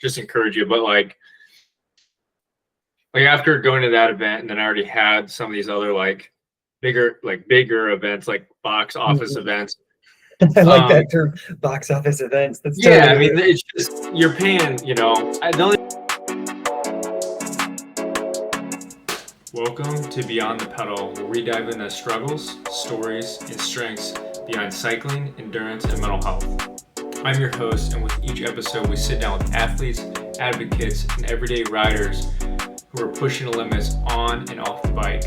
just encourage you. But like after going to that event, and then I already had some of these other bigger events, like box office events. I like that term, box office events. That's yeah, totally I mean, it's just you're paying. Welcome to Beyond the Pedal, where we dive into struggles, stories, and strengths behind cycling, endurance, and mental health. I'm your host, and with each episode, we sit down with athletes, advocates, and everyday riders who are pushing the limits on and off the bike.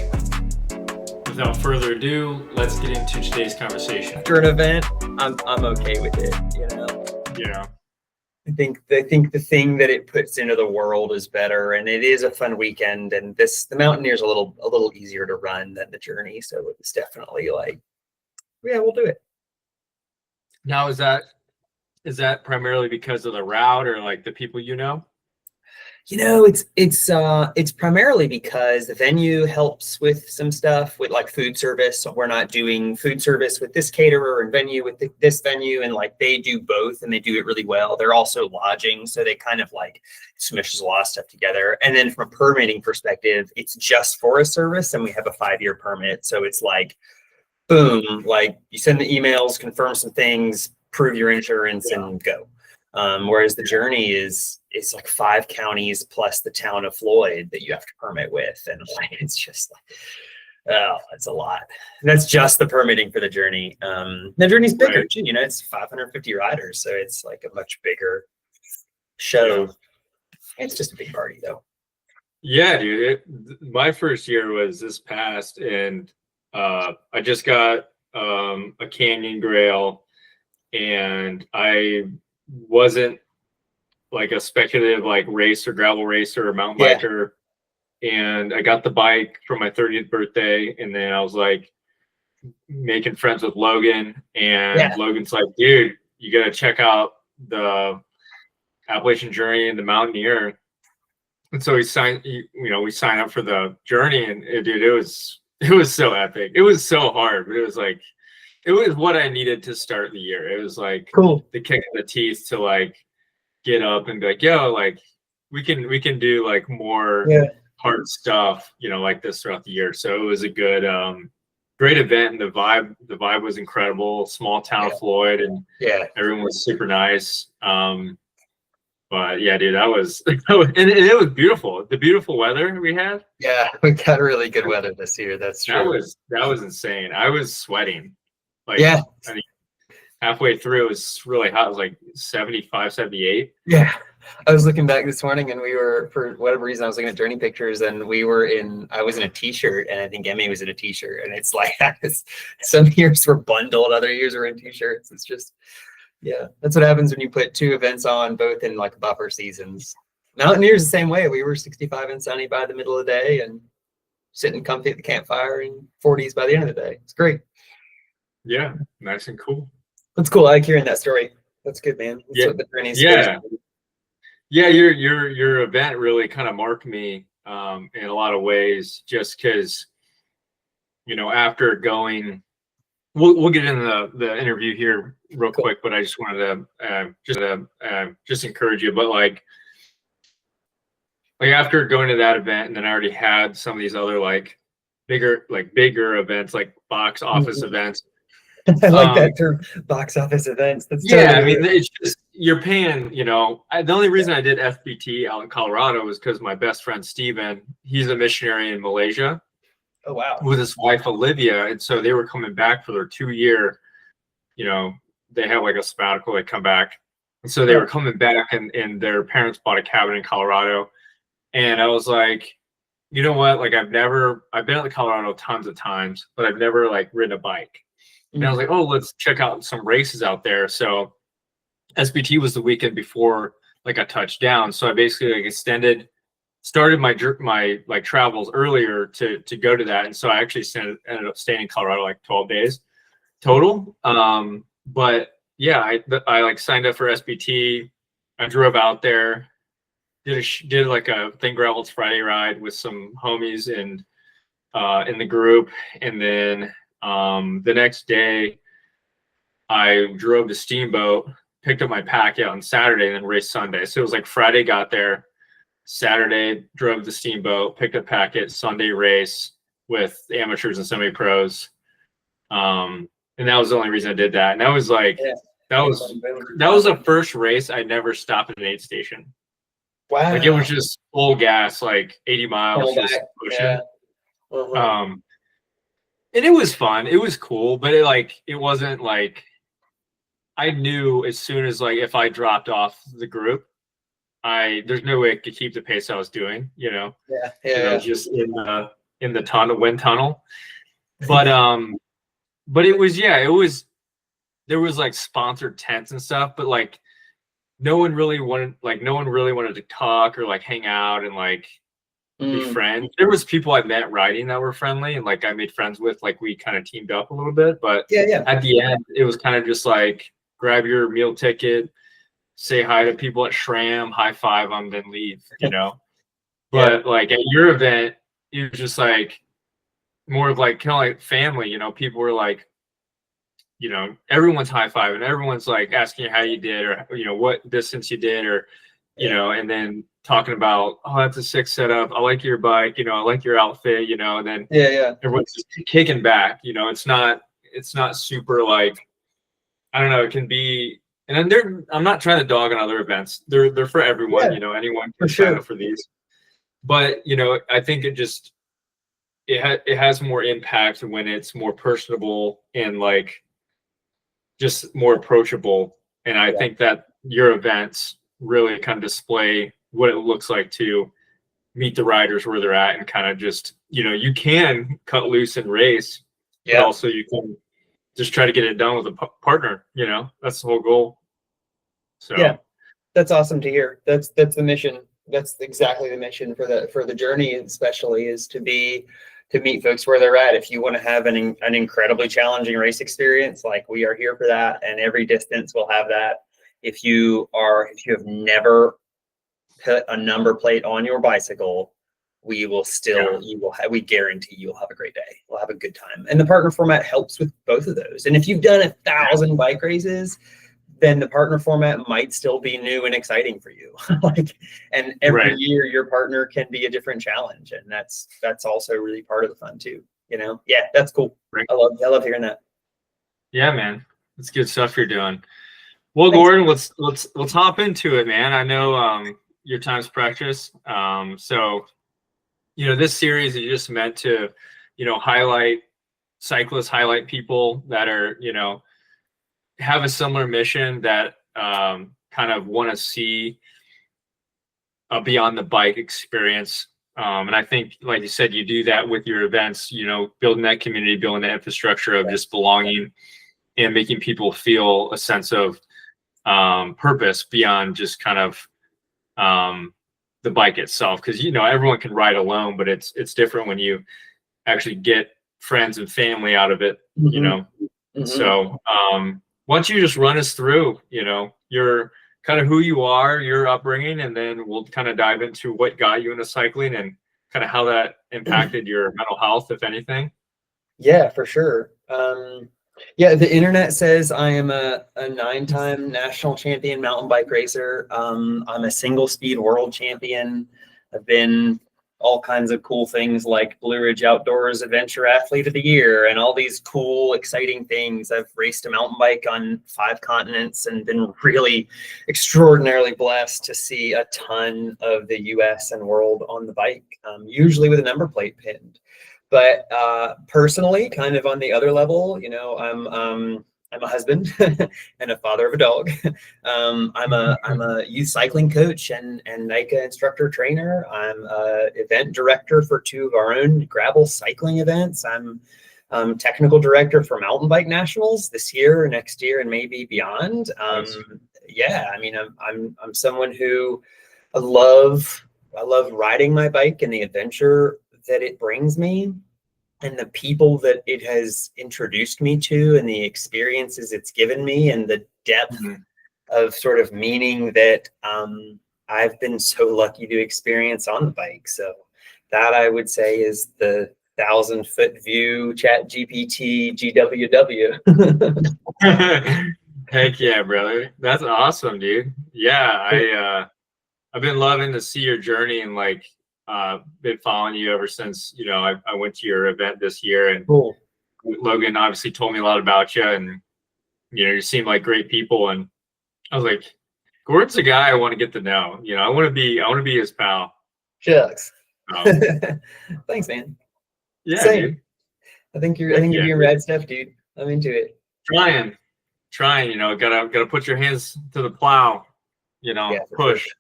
Without further ado, let's get into today's conversation. After an event, I'm okay with it, Yeah. I think the thing that it puts into the world is better, and it is a fun weekend. And the Mountaineer's a little easier to run than the Journey, so it's definitely we'll do it. Now, is that primarily because of the route or the people you know? It's primarily because the venue helps with some stuff with food service. So we're not doing food service with this caterer and venue with this venue, and they do both, and they do it really well. They're also lodging, so they kind of smushes a lot of stuff together. And then from a permitting perspective, it's just Forest Service, and we have a 5-year permit. So it's boom, you send the emails, confirm some things, prove your insurance, and go. Whereas the Journey it's 5 counties plus the town of Floyd that you have to permit with. And it's just it's a lot. And that's just the permitting for the Journey. The Journey's bigger too, it's 550 riders. So it's a much bigger show. Yeah. It's just a big party though. Yeah, dude. My first year was this past, and I just got a Canyon Grail, and I wasn't a speculative race or gravel racer or mountain biker. And I got the bike for my 30th birthday, and then I was making friends with Logan, and Logan's dude, you got to check out the Appalachian Journey and the Mountaineer. And so we signed up for the Journey, and dude, it was so epic. It was so hard, but it was it was what I needed to start the year. It was cool. The kick in the teeth to get up and be yo, we can do more hard stuff, this throughout the year. So it was a good, great event, and the vibe was incredible. Small town of Floyd, and everyone was super nice. But yeah, dude, that was and it was beautiful. The beautiful weather we had. Yeah, we got really good weather this year. That's true. That was insane. I was sweating. I mean, halfway through, it was really hot. It was 75, 78. Yeah. I was looking back this morning, and we were, for whatever reason, I was looking at Journey pictures, and I was in a t-shirt, and I think Emmy was in a t-shirt. And it's some years were bundled, other years were in t-shirts. It's just, that's what happens when you put 2 events on, both in buffer seasons. Mountaineers the same way. We were 65 and sunny by the middle of the day, and sitting comfy at the campfire in 40s by the end of the day. It's great. Yeah, nice and cool. That's cool. I like hearing that story. That's good, man. That's what the Journey's your event really kind of marked me in a lot of ways, just because after going, we'll get into the interview here real quick, but I just wanted to just encourage you. But after going to that event, and then I already had some of these other bigger events, box office events. I like that term, box office events. That's I mean, it's just you're paying. The only reason I did FBT out in Colorado was because my best friend Steven, he's a missionary in Malaysia. Oh wow! With his wife Olivia, and so they were coming back for their 2-year. They have a sabbatical. They come back, and so they were coming back, and their parents bought a cabin in Colorado, and I was you know what? I've been to Colorado tons of times, but I've never ridden a bike. And I was let's check out some races out there. So SBT was the weekend before I touched down. So I basically started my travels earlier to go to that. And so I actually ended up staying in Colorado 12 days total. But yeah, I signed up for SBT. I drove out there, did a Thin Gravels Friday ride with some homies and in the group, and then the next day I drove to Steamboat, picked up my pack on Saturday and then raced Sunday. So it was like Friday got there, Saturday drove the steamboat, picked up packet, Sunday race with amateurs and semi-pros. And that was the only reason I did that. And that was like, that was the first race I never stopped at an aid station. Wow. Like it was just full gas, like 80 miles, just pushing. Yeah. Uh-huh. And it was fun. It was cool, but it wasn't like, I knew as soon as like if I dropped off the group, there's no way I could keep the pace I was doing, you know. Yeah. Just in the wind tunnel. But it was there was like sponsored tents and stuff, but like no one really wanted to talk or like hang out and like be friends. There was people I met riding that were friendly and like I made friends with, like we kind of teamed up a little bit, but at the end it was kind of just like grab your meal ticket, say hi to people at SRAM, high five them, then leave, you know. But like at your event, it was just like more of like kind of like family, you know. People were like, you know, everyone's high fiving, everyone's like asking you how you did or, you know, what distance you did or, you know, and then talking about, oh, that's a sick setup. I like your bike, you know, I like your outfit, you know, and then everyone's just kicking back, you know. It's not super like, I don't know, it can be, and then I'm not trying to dog on other events. They're for everyone, you know, anyone can sign up for these. But, you know, I think it has more impact when it's more personable and like just more approachable. And I think that your events really kind of display what it looks like to meet the riders where they're at and kind of just, you know, you can cut loose and race, but also you can just try to get it done with a partner, you know. That's the whole goal. So that's awesome to hear. That's the mission. That's exactly the mission for the journey, especially, is to meet folks where they're at. If you want to have an incredibly challenging race experience, like we are here for that, and every distance will have that. If you have never put a number plate on your bicycle, we guarantee you'll have a great day. We'll have a good time. And the partner format helps with both of those. And if you've done 1,000 bike races, then the partner format might still be new and exciting for you. And every year your partner can be a different challenge. And that's also really part of the fun too, you know? Yeah, that's cool. I love hearing that. Yeah, man. That's good stuff you're doing. Well, thanks, Gordon, let's hop into it, man. I know your time's precious. So, you know, this series is just meant to, you know, highlight people that are, you know, have a similar mission, that kind of want to see a beyond the bike experience. And I think, like you said, you do that with your events, you know, building that community, building the infrastructure of just belonging and making people feel a sense of purpose beyond just kind of the bike itself. Because, you know, everyone can ride alone, but it's different when you actually get friends and family out of it, you know. So why don't you just run us through, you know, your kind of who you are, your upbringing, and then we'll kind of dive into what got you into cycling and kind of how that impacted your mental health, if anything. Yeah, for sure. The internet says I am a 9-time national champion mountain bike racer. I'm a single speed world champion. I've been all kinds of cool things like Blue Ridge Outdoors Adventure Athlete of the Year and all these cool, exciting things. I've raced a mountain bike on 5 continents and been really extraordinarily blessed to see a ton of the US and world on the bike, usually with a number plate pinned. But personally, kind of on the other level, you know, I'm a husband and a father of a dog. I'm a youth cycling coach and NICA instructor trainer. I'm a event director for 2 of our own gravel cycling events. I'm technical director for mountain bike nationals this year, next year, and maybe beyond. Yeah, I mean, I'm someone who I love riding my bike and the adventure that it brings me, and the people that it has introduced me to, and the experiences it's given me, and the depth of sort of meaning that I've been so lucky to experience on the bike. So that, I would say, is the 1,000-foot view Chat GPT GWW. Heck yeah, brother. That's awesome, dude. Yeah, I've been loving to see your journey and like been following you ever since, I went to your event this year, and Cool. Logan obviously told me a lot about you, and you seem like great people, and I was like, Gordon's a guy I want to get to know. I want to be his pal. Shucks. Um, Thanks, man. yeah, Same. dude. I think you're Heck doing yeah. rad stuff, dude. I'm into it. Trying, gotta put your hands to the plow, Yeah, for push. sure.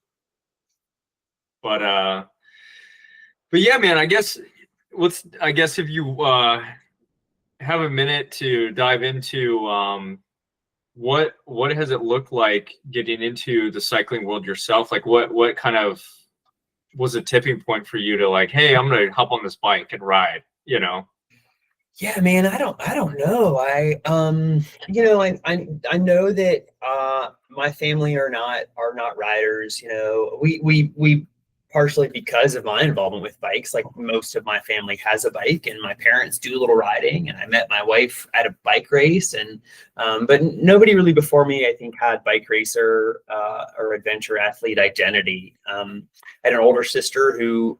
But yeah, man, I guess if you have a minute to dive into what has it looked like getting into the cycling world yourself? Like what kind of was a tipping point for you to like, hey, I'm gonna hop on this bike and ride, Yeah, man, I don't know. I know that my family are not riders. We partially because of my involvement with bikes, like most of my family has a bike, and my parents do a little riding, and I met my wife at a bike race, and but nobody really before me, I think, had bike racer or adventure athlete identity. I had an older sister who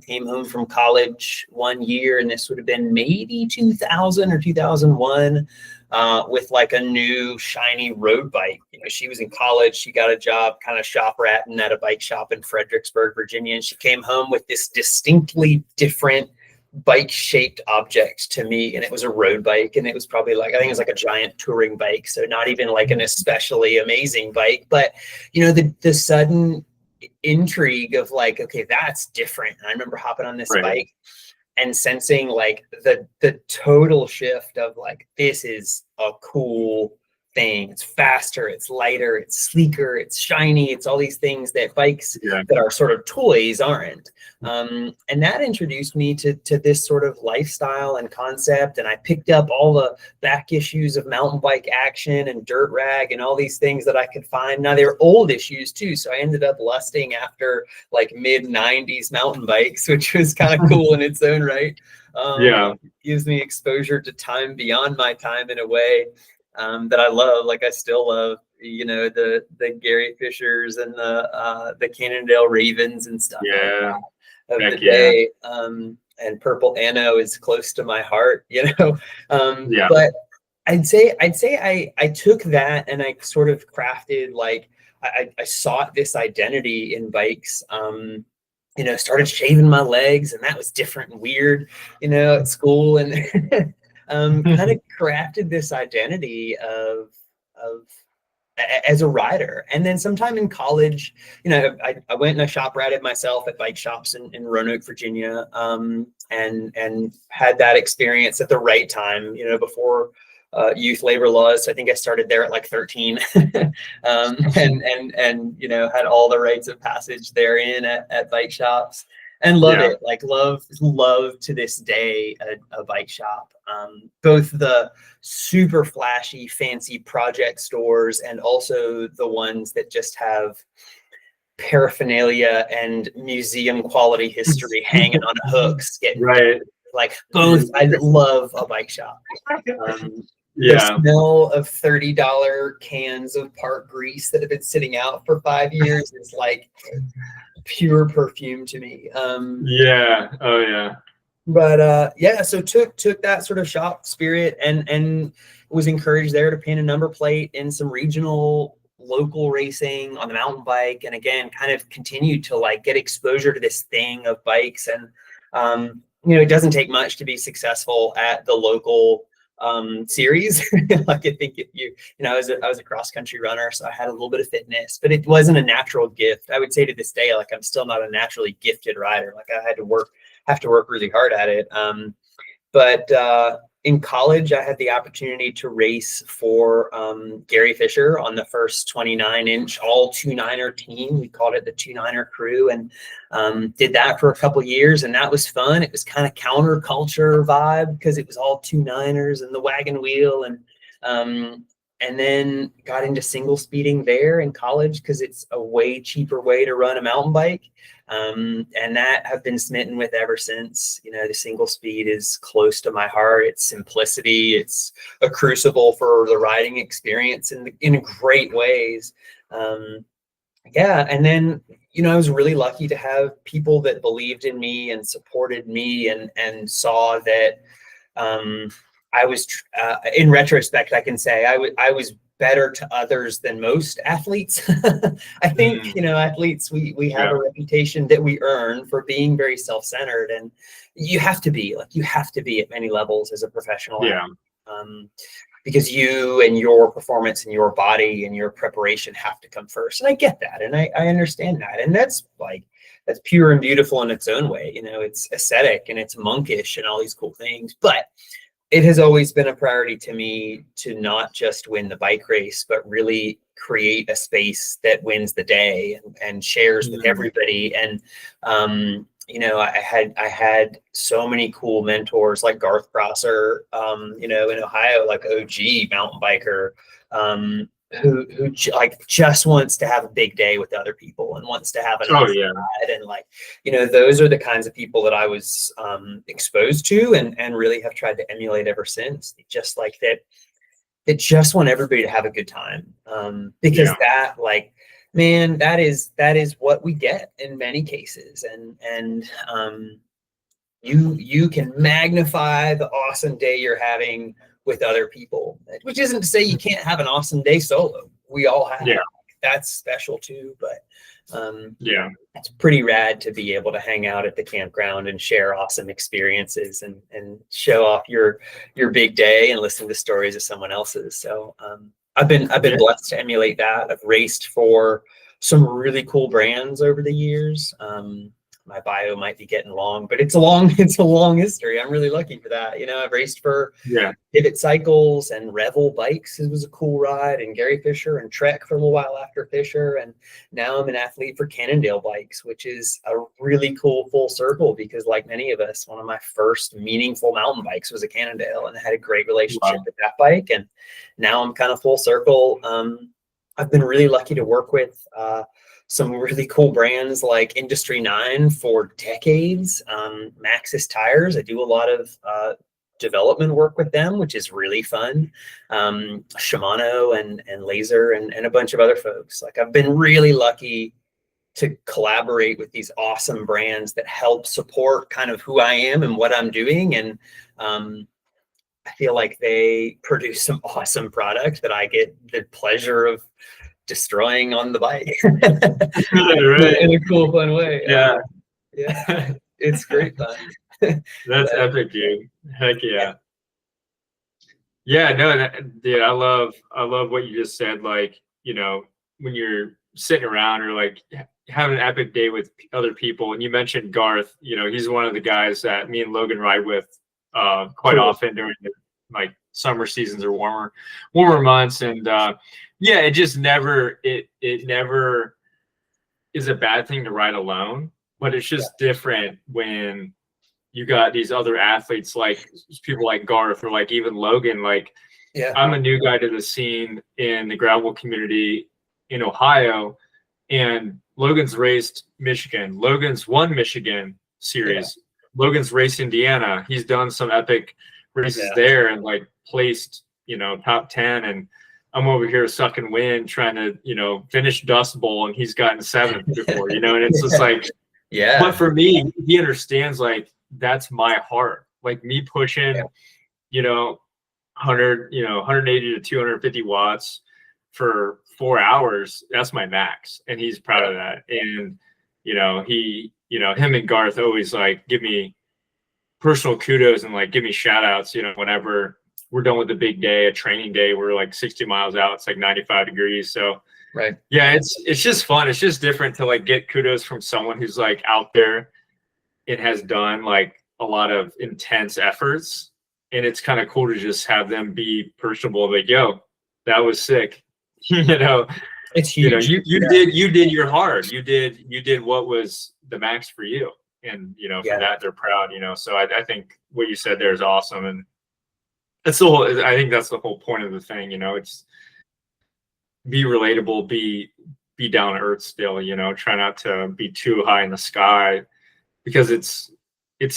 came home from college one year, and this would have been maybe 2000 or 2001, with like a new shiny road bike. She was in college. She got a job kind of shop ratting at a bike shop in Fredericksburg, Virginia. And she came home with this distinctly different bike shaped object to me. And it was a road bike. And it was probably like, I think it was like a giant touring bike. So not even like an especially amazing bike, but the sudden intrigue of like, okay, that's different. And I remember hopping on this bike and sensing like the total shift of like, this is a cool thing. It's faster, it's lighter, it's sleeker, it's shiny, it's all these things that bikes that are sort of toys aren't. And that introduced me to this sort of lifestyle and concept. And I picked up all the back issues of Mountain Bike Action and Dirt Rag and all these things that I could find. Now they're old issues too, so I ended up lusting after like mid 90s mountain bikes, which was kind of cool in its own right. Gives me exposure to time beyond my time in a way that I love. Like I still love, the Gary Fishers and the Cannondale Ravens and stuff of the day. And Purple Anno is close to my heart, But I'd say I took that and I sort of crafted like I sought this identity in bikes. Started shaving my legs, and that was different and weird, at school, and kind of crafted this identity of as a rider. And then sometime in college, I went and I shop ratted myself at bike shops in Roanoke, Virginia, and had that experience at the right time, before youth labor laws. So I think I started there at like 13, and had all the rites of passage therein at bike shops, and love it. Like love to this day a bike shop. Both the super flashy, fancy project stores and also the ones that just have paraphernalia and museum quality history hanging on hooks. Like both. I love a bike shop. The smell of $30 cans of park grease that have been sitting out for 5 years is like pure perfume to me. But so took that sort of shop spirit and was encouraged there to paint a number plate in some regional local racing on the mountain bike, and again kind of continued to like get exposure to this thing of bikes. And it doesn't take much to be successful at the local series. Like I think I was a cross country runner, so I had a little bit of fitness, but it wasn't a natural gift. I would say to this day, like I'm still not a naturally gifted rider. Like I have to work really hard at it. But in college, I had the opportunity to race for Gary Fisher on the first 29-inch all 2.9er team. We called it the 2.9er crew, and did that for a couple years, and that was fun. It was kind of counterculture vibe because it was all 2.9ers and the wagon wheel, and And then got into single speeding there in college because it's a way cheaper way to run a mountain bike. And that I've been smitten with ever since. You know, the single speed is close to my heart. It's simplicity. It's a crucible for the riding experience in great ways. Yeah. And then, you know, I was really lucky to have people that believed in me and supported me and saw that I was, in retrospect, I can say I was better to others than most athletes. I think, you know, athletes, we have a reputation that we earn for being very self-centered, and you have to be at many levels as a professional athlete, because you and your performance and your body and your preparation have to come first. And I get that. And I understand that. And that's pure and beautiful in its own way. You know, it's aesthetic and it's monkish and all these cool things, but it has always been a priority to me to not just win the bike race, but really create a space that wins the day and shares with everybody. And, you know, I had so many cool mentors like Garth Prosser, you know, in Ohio, like OG mountain biker, who like just wants to have a big day with other people and wants to have an awesome ride. And like, you know, those are the kinds of people that I was exposed to and really have tried to emulate ever since. Just like that, they just want everybody to have a good time, because that, like, man, that is what we get in many cases. And you can magnify the awesome day you're having with other people, which isn't to say you can't have an awesome day solo. We all have. That's special too, but it's pretty rad to be able to hang out at the campground and share awesome experiences and show off your big day and listen to stories of someone else's. So I've been blessed to emulate that. I've raced for some really cool brands over the years. My bio might be getting long, but it's a long history. I'm really lucky for that. You know, I've raced for Pivot Cycles and Revel Bikes. It was a cool ride, and Gary Fisher and Trek for a little while after Fisher. And now I'm an athlete for Cannondale Bikes, which is a really cool full circle because, like many of us, one of my first meaningful mountain bikes was a Cannondale, and I had a great relationship with that bike. And now I'm kind of full circle. I've been really lucky to work with some really cool brands like Industry 9 for decades. Maxxis Tires, I do a lot of development work with them, which is really fun. Shimano and Laser and a bunch of other folks. Like, I've been really lucky to collaborate with these awesome brands that help support kind of who I am and what I'm doing. And I feel like they produce some awesome product that I get the pleasure of destroying on the bike in a cool, fun way. It's great fun. That's epic, dude. Heck yeah. No, dude, I love what you just said. Like, you know, when you're sitting around or like having an epic day with other people, and you mentioned Garth, you know, he's one of the guys that me and Logan ride with quite often during the like summer seasons or warmer months. And it just never is a bad thing to ride alone, but it's just different when you got these other athletes, like people like Garth or like even Logan. Like, I'm a new guy to the scene in the gravel community in Ohio, and Logan's raced Michigan. Logan's won Michigan series. Logan's raced Indiana. He's done some epic races there and like placed, you know, top 10. And I'm over here sucking wind trying to, you know, finish Dust Bowl, and he's gotten 7th before, you know, and it's just like, but for me, he understands, like, that's my heart. Like, me pushing, you know, 180 to 250 watts for 4 hours, that's my max. And he's proud of that. And, you know, him and Garth always like give me personal kudos and like give me shout outs, you know, whenever we're done with the big day, a training day, we're like 60 miles out, it's like 95 degrees. So it's just fun. It's just different to like get kudos from someone who's like out there and has done like a lot of intense efforts. And it's kind of cool to just have them be personable, like, yo, that was sick. You know, it's huge. You know, you did your hard. You did what was the max for you. And, you know, for that, they're proud, you know. So I think what you said there is awesome. And that's I think that's the whole point of the thing, you know. It's be relatable, be down to earth still, you know, try not to be too high in the sky, because it's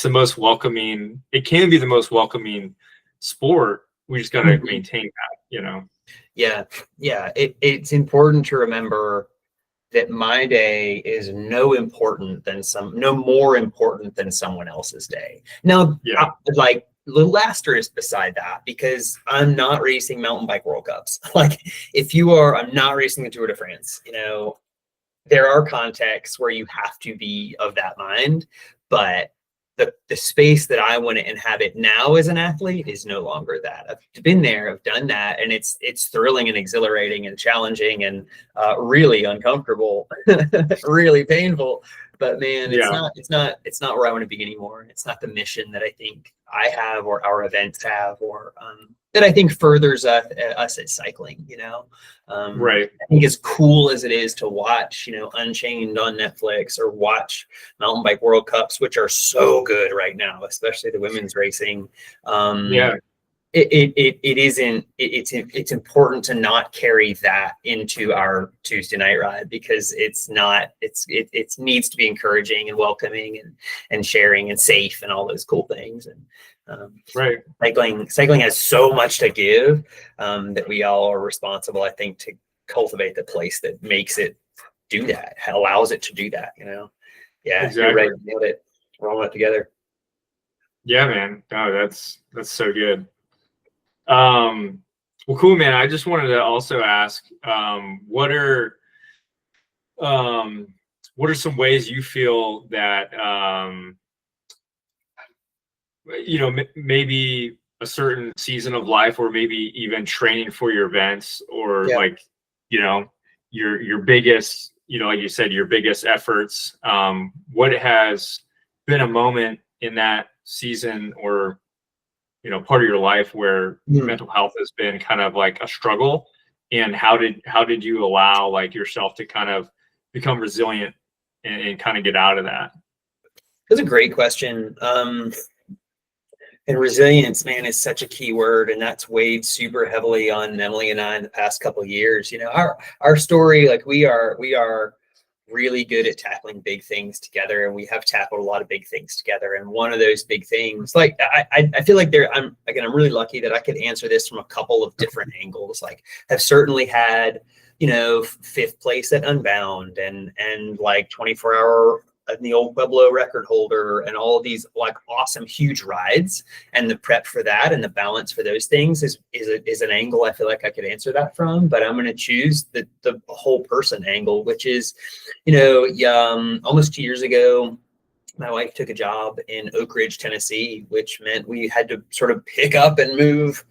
the most welcoming, it can be the most welcoming sport. We just got to maintain that, you know. Yeah. It's important to remember that my day is no more important than someone else's day. Now, Yeah. like little asterisk beside that, because I'm not racing mountain bike World Cups. Like I'm not racing the Tour de France, you know, there are contexts where you have to be of that mind, but the space that I want to inhabit now as an athlete is no longer that. I've been there, I've done that, and it's thrilling and exhilarating and challenging and really uncomfortable, really painful. But man, it's not where I want to be anymore. It's not the mission that I think I have or our events have, or that I think furthers us at cycling, you know. Right. I think as cool as it is to watch, you know, Unchained on Netflix, or watch mountain bike World Cups, which are so good right now, especially the women's racing. It's important to not carry that into our Tuesday night ride, because it needs to be encouraging and welcoming and sharing and safe and all those cool things. And right. Cycling has so much to give, that we all are responsible, I think, to cultivate the place that makes it do that, allows it to do that, you know. Yeah, exactly. You're right. Nailed it. We're all in it together. Yeah, man. No, that's so good. Well, cool, man. I just wanted to also ask, what are some ways you feel that, you know, maybe a certain season of life, or maybe even training for your events, or like, you know, your biggest, you know, like you said, your biggest efforts, what has been a moment in that season, or, you know, part of your life where mental health has been kind of like a struggle, and how did you allow like yourself to kind of become resilient and kind of get out of that? That's a great question. And resilience, man, is such a key word, and that's weighed super heavily on Emily and I in the past couple of years. You know, our story, like we are really good at tackling big things together, and we have tackled a lot of big things together. And one of those big things, like I feel like I'm really lucky that I could answer this from a couple of different angles. Like, I've certainly had, you know, fifth place at Unbound, and like 24-hour in the old Pueblo record holder, and all of these like awesome huge rides, and the prep for that and the balance for those things is an angle I feel like I could answer that from. But I'm going to choose the whole person angle, which is, you know, almost 2 years ago, my wife took a job in Oak Ridge, Tennessee, which meant we had to sort of pick up and move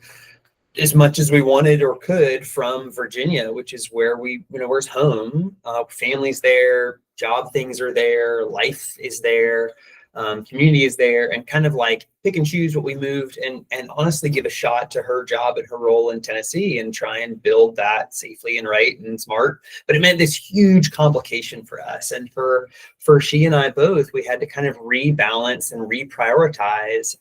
as much as we wanted or could from Virginia, which is where where's home. Family's there, job things are there, life is there, community is there, and kind of like pick and choose what we moved, and honestly give a shot to her job and her role in Tennessee, and try and build that safely and right and smart. But it meant this huge complication for us, and for she and I both, we had to kind of rebalance and reprioritize.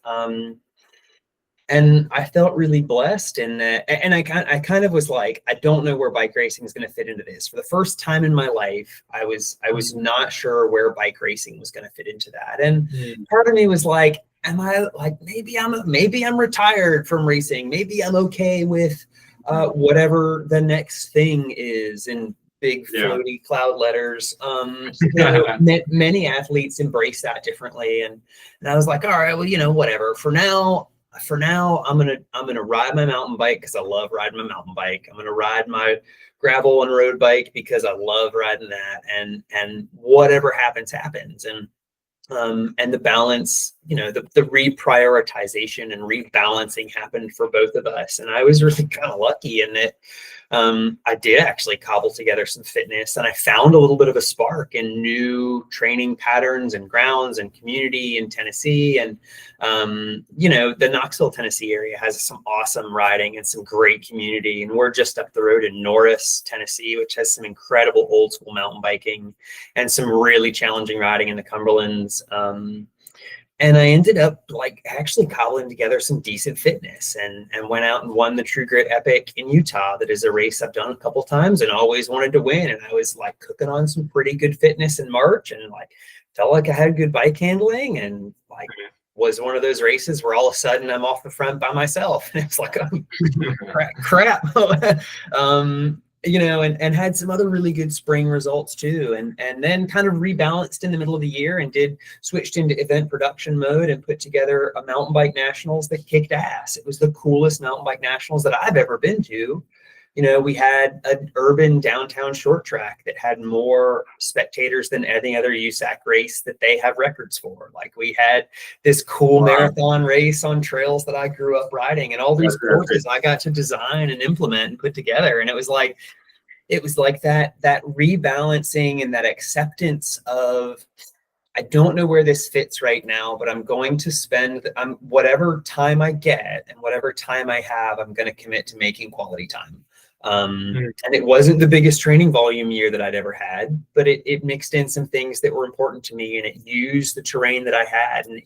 And I felt really blessed in that. And I kind of was like, I don't know where bike racing is going to fit into this. For the first time in my life, I was not sure where bike racing was going to fit into that. And part of me was like, am I like, maybe I'm retired from racing. Maybe I'm okay with whatever the next thing is, in big floaty cloud letters. You know, many athletes embrace that differently. And I was like, all right, well, you know, whatever. For now, I'm gonna ride my mountain bike because I love riding my mountain bike. I'm gonna ride my gravel and road bike because I love riding that. And whatever happens. And the balance, you know, the reprioritization and rebalancing happened for both of us. And I was really kind of lucky in that I did actually cobble together some fitness, and I found a little bit of a spark in new training patterns and grounds and community in Tennessee. And, you know, the Knoxville, Tennessee area has some awesome riding and some great community. And we're just up the road in Norris, Tennessee, which has some incredible old school mountain biking and some really challenging riding in the Cumberlands. And I ended up like actually cobbling together some decent fitness and went out and won the True Grit Epic in Utah. That is a race I've done a couple times and always wanted to win. And I was like cooking on some pretty good fitness in March and like felt like I had good bike handling and like was one of those races where all of a sudden I'm off the front by myself. And it's like, crap. You know, and had some other really good spring results too. And then kind of rebalanced in the middle of the year and switched into event production mode and put together a mountain bike nationals that kicked ass. It was the coolest mountain bike nationals that I've ever been to. You know, we had an urban downtown short track that had more spectators than any other USAC race that they have records for. Like we had this cool marathon race on trails that I grew up riding and all these courses I got to design and implement and put together. And it was like that rebalancing and that acceptance of, I don't know where this fits right now, but I'm going to spend whatever time I get and whatever time I have, I'm going to commit to making quality time. And it wasn't the biggest training volume year that I'd ever had, but it mixed in some things that were important to me, and it used the terrain that I had, and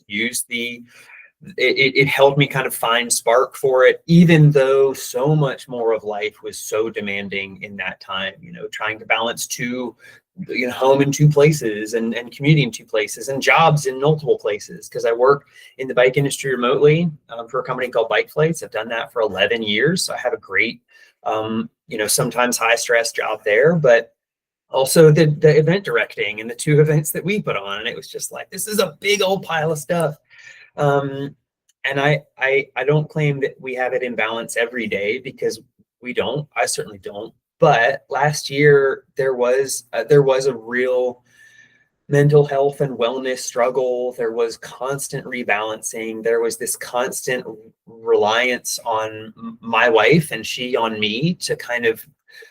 it helped me kind of find spark for it, even though so much more of life was so demanding in that time, you know, trying to balance home in two places and commuting in two places and jobs in multiple places. Cause I work in the bike industry remotely for a company called Bike Flights. I've done that for 11 years. So I have a great, sometimes high stress job there, but also the event directing and the 2 events that we put on. And it was just like, this is a big old pile of stuff. And I don't claim that we have it in balance every day, because we don't. I certainly don't. But last year there was a real mental health and wellness struggle. There was constant rebalancing. There was this constant reliance on my wife and she on me to kind of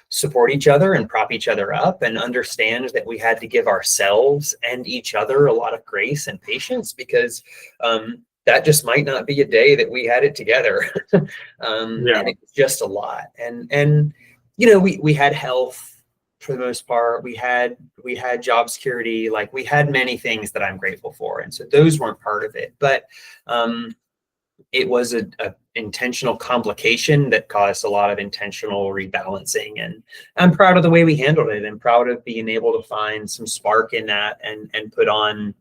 support each other and prop each other up and understand that we had to give ourselves and each other a lot of grace and patience, because that just might not be a day that we had it together. And it was just a lot. And you know, we had health for the most part. We had job security. Like we had many things that I'm grateful for. And so those weren't part of it, but it was a intentional complication that caused a lot of intentional rebalancing. And I'm proud of the way we handled it. I'm proud of being able to find some spark in that and put on,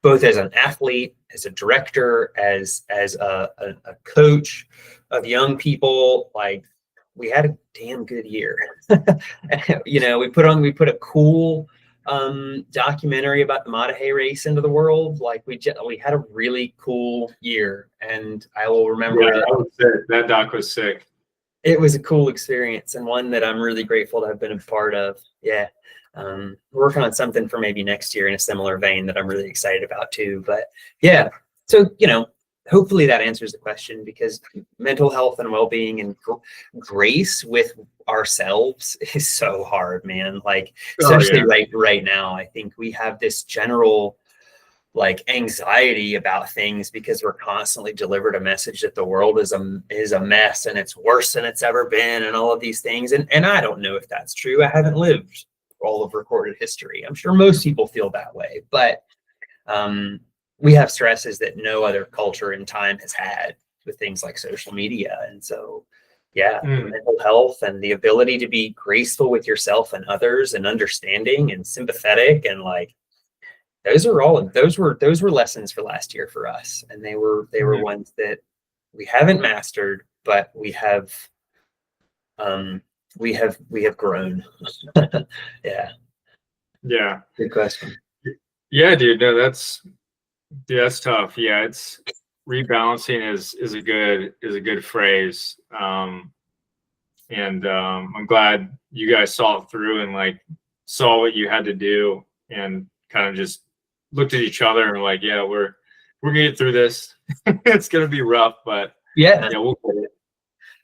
both as an athlete, as a director, as a coach of young people. Like we had a damn good year. You know, we put a cool documentary about the Matahe race into the world. Like we had a really cool year, and I will remember that doc was sick. It was a cool experience, and one that I'm really grateful to have been a part of. Yeah. Working on something for maybe next year in a similar vein that I'm really excited about too. But yeah, so, you know, hopefully that answers the question, because mental health and well-being and grace with ourselves is so hard, man. Like, especially right now, I think we have this general like anxiety about things because we're constantly delivered a message that the world is a mess and it's worse than it's ever been and all of these things. And I don't know if that's true. I haven't lived all of recorded history. I'm sure most people feel that way, but we have stresses that no other culture in time has had with things like social media. And so, mental health and the ability to be graceful with yourself and others and understanding and sympathetic, and like, those were lessons for last year for us. And they were ones that we haven't mastered, but we have grown. Yeah. Good question. Yeah, dude. No, that's tough. Yeah, it's rebalancing is a good phrase. And I'm glad you guys saw it through and like saw what you had to do and kind of just looked at each other and like, yeah, we're gonna get through this. It's gonna be rough, but yeah, we'll get it.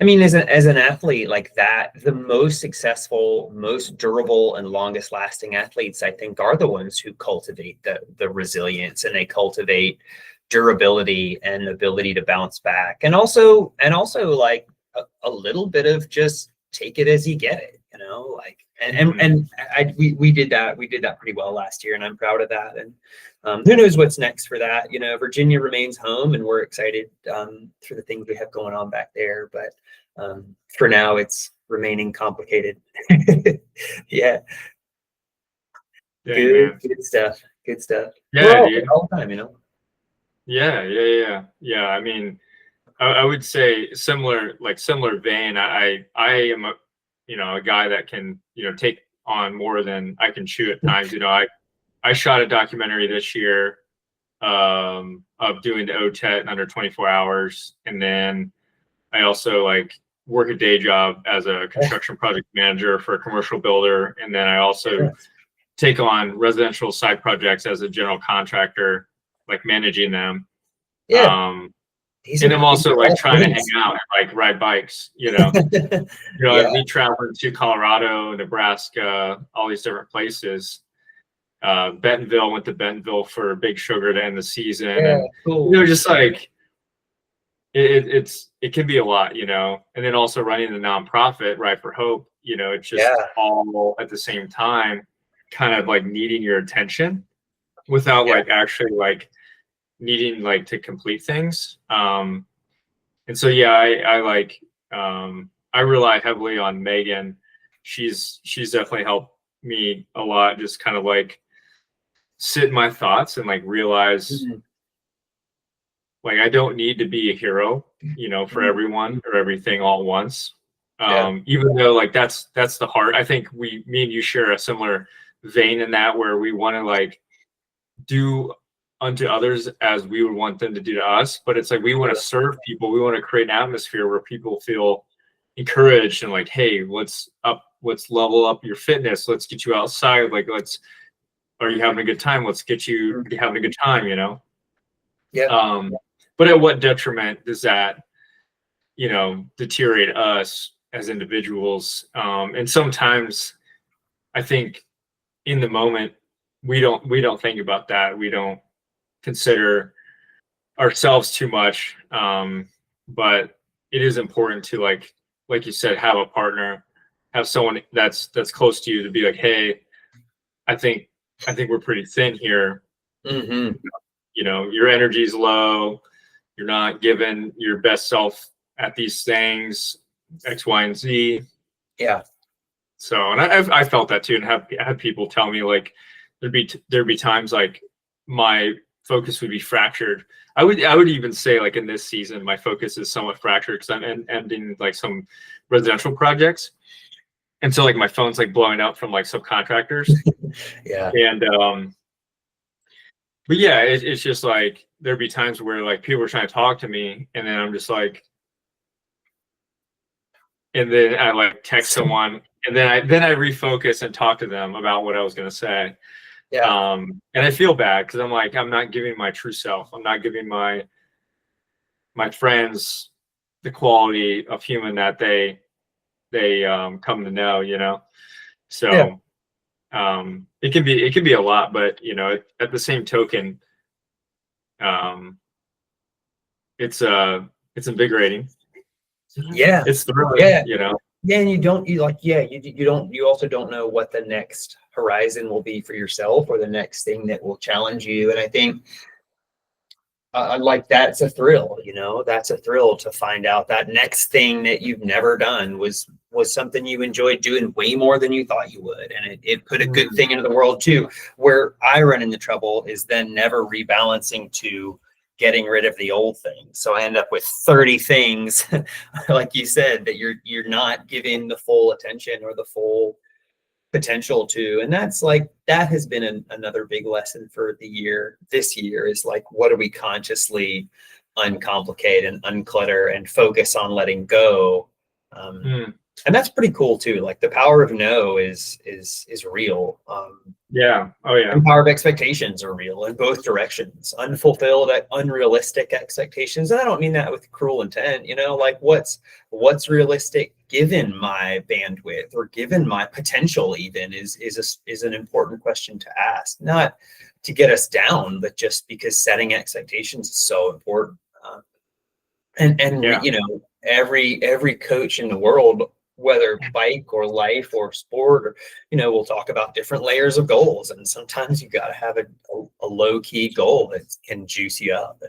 I mean, as an athlete like that, the most successful, most durable, and longest lasting athletes, I think, are the ones who cultivate the resilience, and they cultivate durability and ability to bounce back. And also like a little bit of just take it as you get it. you know, like, Mhm. and we did that pretty well last year, and I'm proud of that. And who knows what's next for that? You know, Virginia remains home, and we're excited for the things we have going on back there. But for now, it's remaining complicated. Yeah, Dang, man. good stuff. Good stuff. We're Yeah, dude. all the time, you know. Yeah. I mean, I would say similar vein. I am a guy that can, take on more than I can chew at times. I shot a documentary this year of doing the OTET in under 24 hours. And then I also work a day job as a construction project manager for a commercial builder. And then I also take on residential side projects as a general contractor, like managing them. Yeah. And I'm also trying to hang out and ride bikes, Yeah. me traveling to Colorado, Nebraska, all these different places. Bentonville, went to Bentonville for Big Sugar to end the season. Yeah, And, cool. just it can be a lot, and then also running the nonprofit, Right for Hope, it's just all at the same time, kind of needing your attention without actually needing to complete things. And so, I rely heavily on Megan. She's definitely helped me a lot, just kind of sit in my thoughts and realize I don't need to be a hero, for everyone or everything all at once. Even though that's the heart. I think me and you share a similar vein in that, where we want to do unto others as we would want them to do to us. But it's we want to serve people. We want to create an atmosphere where people feel encouraged and hey, let's level up your fitness. Let's get you outside. Are you having a good time? Let's get you having a good time, Yeah. But at what detriment does that, deteriorate us as individuals? And sometimes I think in the moment, we don't think about that. We don't consider ourselves too much. But it is important to like you said, have a partner, have someone that's close to you to be hey, I think we're pretty thin here. Your energy's low. You're not giving your best self at these things, X, Y, and Z. Yeah. So, and I felt that too, and have people tell me there'd be times my focus would be fractured. I would even say in this season my focus is somewhat fractured because I'm ending some residential projects, and so my phone's blowing up from subcontractors. Yeah. And but yeah, it's just there'd be times where people are trying to talk to me, and then I'm just and then I text someone, and then I refocus and talk to them about what I was gonna say. Yeah. And I feel bad because I'm I'm not giving my true self. I'm not giving my friends the quality of human that they come to know, So it can be a lot, but at the same token, it's invigorating. Yeah. It's thrilling, Yeah. Yeah, and you also don't know what the next horizon will be for yourself, or the next thing that will challenge you. And I think that's a thrill, that's a thrill to find out that next thing that you've never done was something you enjoyed doing way more than you thought you would. And it put a good thing into the world too. Where I run into trouble is then never rebalancing to getting rid of the old thing. So I end up with 30 things, like you said, that you're not giving the full attention or the full potential to. And that's that has been another big lesson for this year is what do we consciously uncomplicate and unclutter and focus on letting go. And that's pretty cool too. The power of no is real. Yeah. Oh yeah. And power of expectations are real in both directions. Unfulfilled, unrealistic expectations. And I don't mean that with cruel intent, what's realistic given my bandwidth or given my potential even is an important question to ask, not to get us down, but just because setting expectations is so important. And every coach in the world whether bike or life or sport, or, we'll talk about different layers of goals. And sometimes you got to have a low key goal that can juice you up.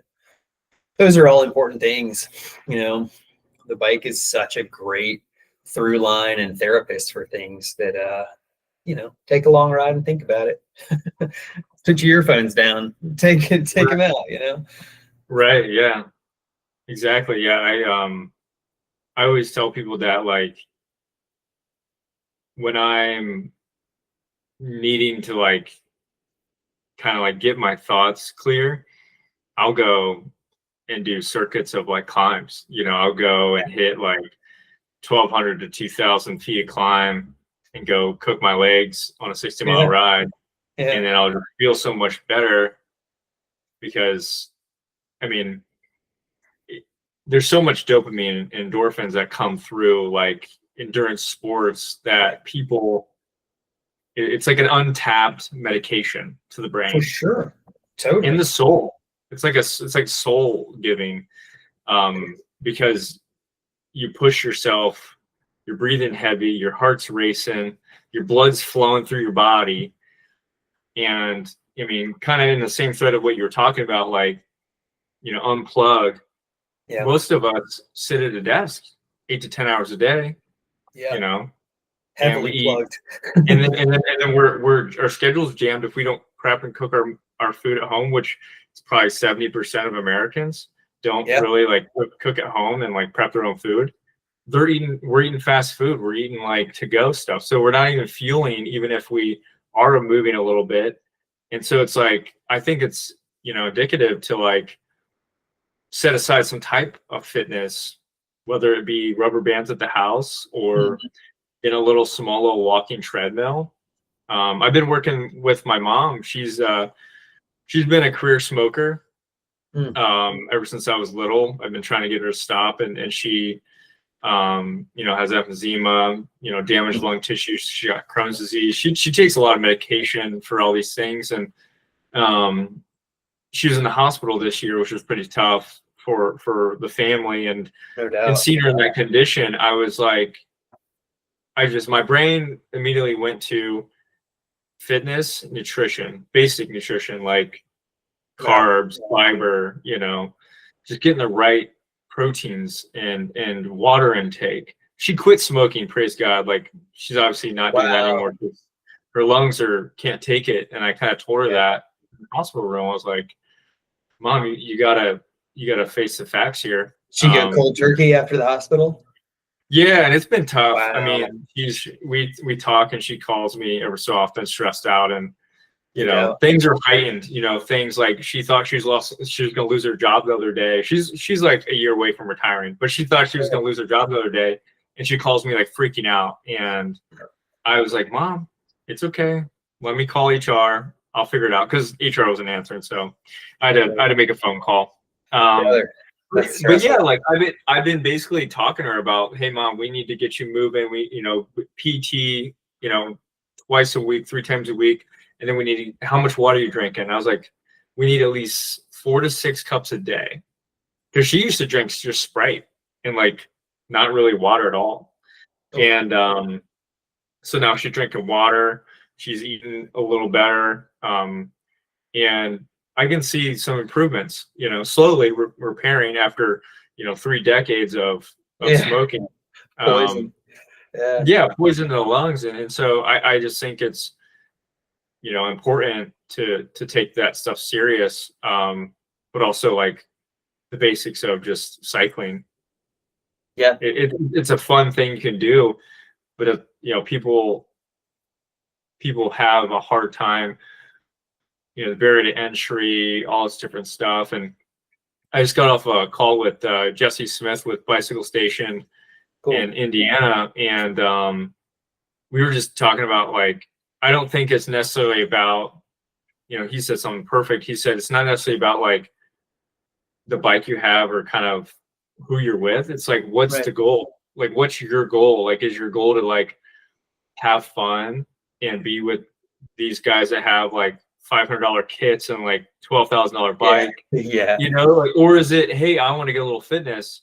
Those are all important things. The bike is such a great through line and therapist for things that, take a long ride and think about it. Put your earphones down, take them out, Right. Yeah, exactly. Yeah. I always tell people that, like, when I'm needing to like kind of like get my thoughts clear, I'll go and do circuits of like climbs. I'll go and hit like 1,200 to 2,000 feet of climb and go cook my legs on a 60-mile ride. Yeah. And then I'll just feel so much better because, I mean, there's so much dopamine and endorphins that come through like endurance sports that people, it's like an untapped medication to the brain. For sure. Totally. In the soul. It's like soul giving, because you push yourself, you're breathing heavy, your heart's racing, your blood's flowing through your body. And I mean, kind of in the same thread of what you were talking about, like, unplug. Yeah. Most of us sit at a desk 8 to 10 hours a day. Yeah. Heavily plugged. and then we're our schedule's jammed if we don't prep and cook our food at home, which is probably 70% of Americans don't really like cook at home and like prep their own food. We're eating fast food. We're eating like to-go stuff. So we're not even fueling, even if we are moving a little bit. And so it's like, I think it's, indicative to like set aside some type of fitness, whether it be rubber bands at the house or in a small little walking treadmill. I've been working with my mom. She's been a career smoker ever since I was little. I've been trying to get her to stop, and she has emphysema, damaged lung tissue. She got Crohn's disease. She takes a lot of medication for all these things, and she was in the hospital this year, which was pretty tough for the family. And no doubt. And seeing her in that condition, I was like, my brain immediately went to fitness, nutrition, basic nutrition, like carbs, fiber, just getting the right proteins and water intake. She quit smoking, praise God. Like, she's obviously not doing that anymore. Her lungs can't take it. And I kind of told her that in the hospital room. I was like, Mom, you gotta face the facts here. She get cold turkey after the hospital? Yeah, and it's been tough. Wow. I mean, we talk and she calls me every so often, stressed out, and things are heightened. Things like she thought she was gonna lose her job the other day. She's like a year away from retiring, but she thought she was gonna lose her job the other day, and she calls me like freaking out. And I was like, Mom, it's okay. Let me call HR. I'll figure it out, because HR wasn't answering, so I had to make a phone call. But yeah, like I've been basically talking to her about, hey Mom, we need to get you moving. We, PT, twice a week, 3 times a week. And then we need, how much water are you drinking? And I was like, we need at least 4 to 6 cups a day. Because she used to drink just Sprite and like not really water at all. And so now she's drinking water. She's eating a little better. And I can see some improvements, slowly repairing after, 3 decades of smoking. Poison. Poison in the lungs. And so I just think it's, important to take that stuff serious. But also like the basics of just cycling. Yeah. It's a fun thing you can do, but if, people have a hard time, the barrier to entry, all this different stuff. And I just got off a call with Jesse Smith with Bicycle Station in Indiana. And we were just talking about, like, I don't think it's necessarily about, he said something perfect. He said, it's not necessarily about like the bike you have or kind of who you're with. It's like, what's the goal? Like, what's your goal? Like, is your goal to like have fun and be with these guys that have like $500 kits and like $12,000 bike? Yeah. Like, or is it, hey, I want to get a little fitness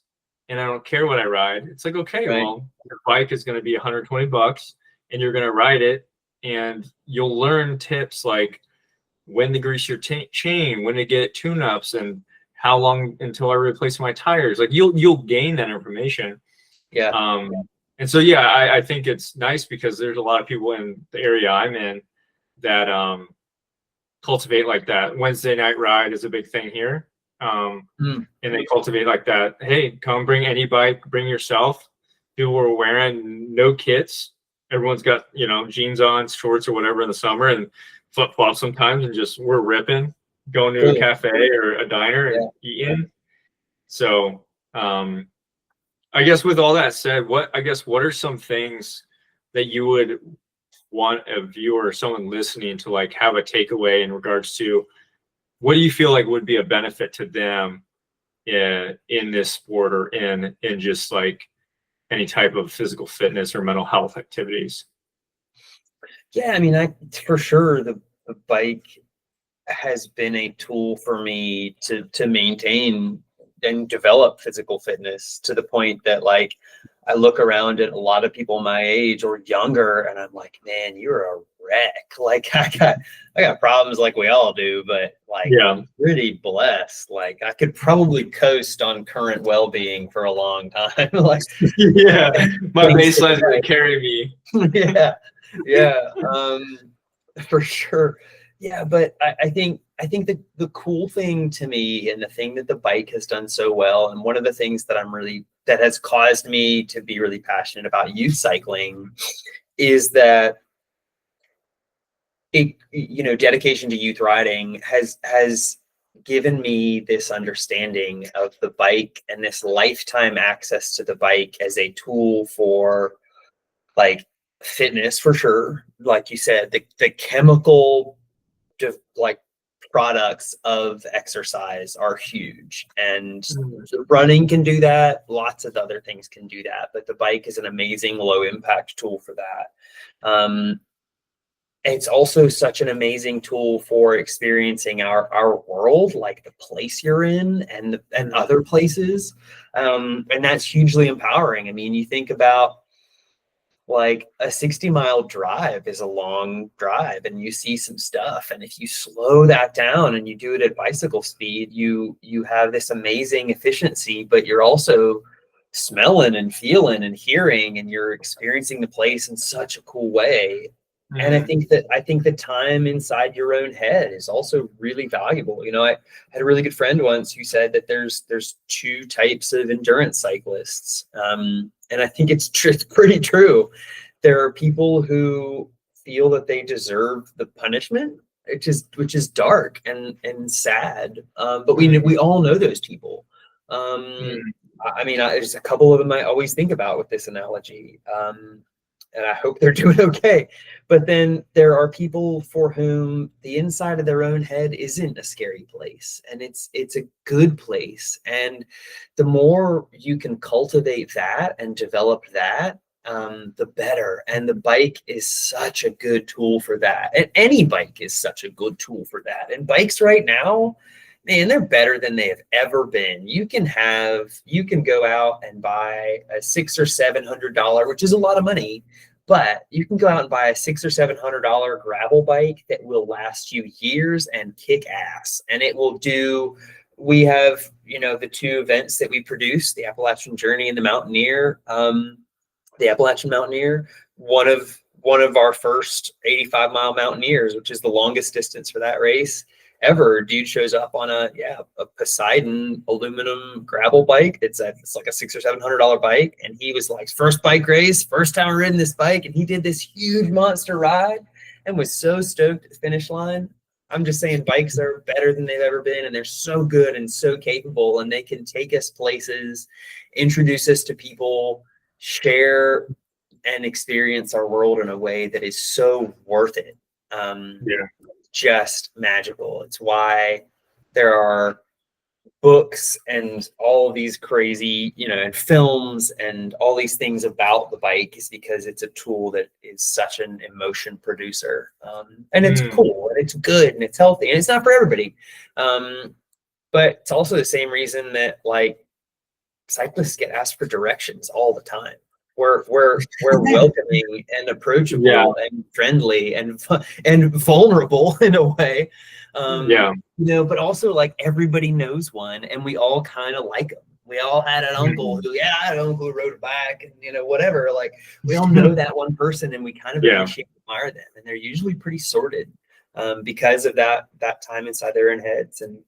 and I don't care what I ride. It's like, okay, Right. well, your bike is going to be $120 and you're going to ride it, and you'll learn tips like when to grease your chain, when to get tune-ups, and how long until I replace my tires. Like you'll gain that information. Yeah. And so, yeah, I think it's nice because there's a lot of people in the area I'm in that cultivate like that. Wednesday night ride is a big thing here. And they cultivate like that. Hey, come bring any bike, bring yourself. People are wearing no kits. Everyone's got, jeans on, shorts or whatever in the summer, and flip flops sometimes, and just we're ripping, going to a cafe or a diner and eating. So I guess with all that said, what are some things that you would want a viewer or someone listening to like have a takeaway in regards to what do you feel like would be a benefit to them in this sport or in just like any type of physical fitness or mental health activities? Yeah, I mean, for sure the bike has been a tool for me to maintain and develop physical fitness to the point that like I look around at a lot of people my age or younger and I'm like, man, you're a wreck. Like I got problems like we all do, but like I'm pretty blessed. Like I could probably coast on current well-being for a long time. Like my baseline is gonna carry me. For sure. Yeah, but I think that the cool thing to me and the thing that the bike has done so well, and one of the things that has caused me to be really passionate about youth cycling is that dedication to youth riding has given me this understanding of the bike and this lifetime access to the bike as a tool for like fitness for sure. Like you said, the chemical like products of exercise are huge, and running can do that. Lots of other things can do that, but the bike is an amazing low impact tool for that. It's also such an amazing tool for experiencing our world, like the place you're in and other places. And that's hugely empowering. I mean, you think about like a 60-mile drive is a long drive and you see some stuff. And if you slow that down and you do it at bicycle speed, you have this amazing efficiency, but you're also smelling and feeling and hearing, and you're experiencing the place in such a cool way. And I think the time inside your own head is also really valuable. I had a really good friend once who said that there's two types of endurance cyclists. And I think it's pretty true. There are people who feel that they deserve the punishment, which is dark and sad. But we all know those people. I mean, there's a couple of them I always think about with this analogy. And I hope they're doing okay. But then there are people for whom the inside of their own head isn't a scary place, and it's a good place. And the more you can cultivate that and develop that, the better. And the bike is such a good tool for that. And any bike is such a good tool for that. And bikes right now, man, they're better than they have ever been. You can go out and buy a $600 or $700, which is a lot of money, but you can go out and buy a $600 or $700 gravel bike that will last you years and kick ass. And it will do. We have, the two events that we produce, the Appalachian Journey and the Mountaineer. The Appalachian Mountaineer, one of our first 85-mile Mountaineers, which is the longest distance for that race ever. Dude shows up on a Poseidon aluminum gravel bike. It's like a $600 or $700 bike, and he was like, first bike race, first time riding this bike, and he did this huge monster ride and was so stoked at the finish line. I'm just saying, bikes are better than they've ever been, and they're so good and so capable, and they can take us places, introduce us to people, share and experience our world in a way that is so worth it. Just magical. It's why there are books and all of these crazy, and films and all these things about the bike, is because it's a tool that is such an emotion producer. And it's cool and it's good and it's healthy, and it's not for everybody. But it's also the same reason that like cyclists get asked for directions all the time. We're welcoming and approachable Yeah. and friendly and vulnerable in a way. Yeah. You know, but also like everybody knows one, and we all kind of like them. We all had an uncle who, I had an uncle who rode a bike, and you know, whatever. Like we all know that one person, and we kind of appreciate and admire them, and they're usually pretty sorted because of that time inside their own heads. And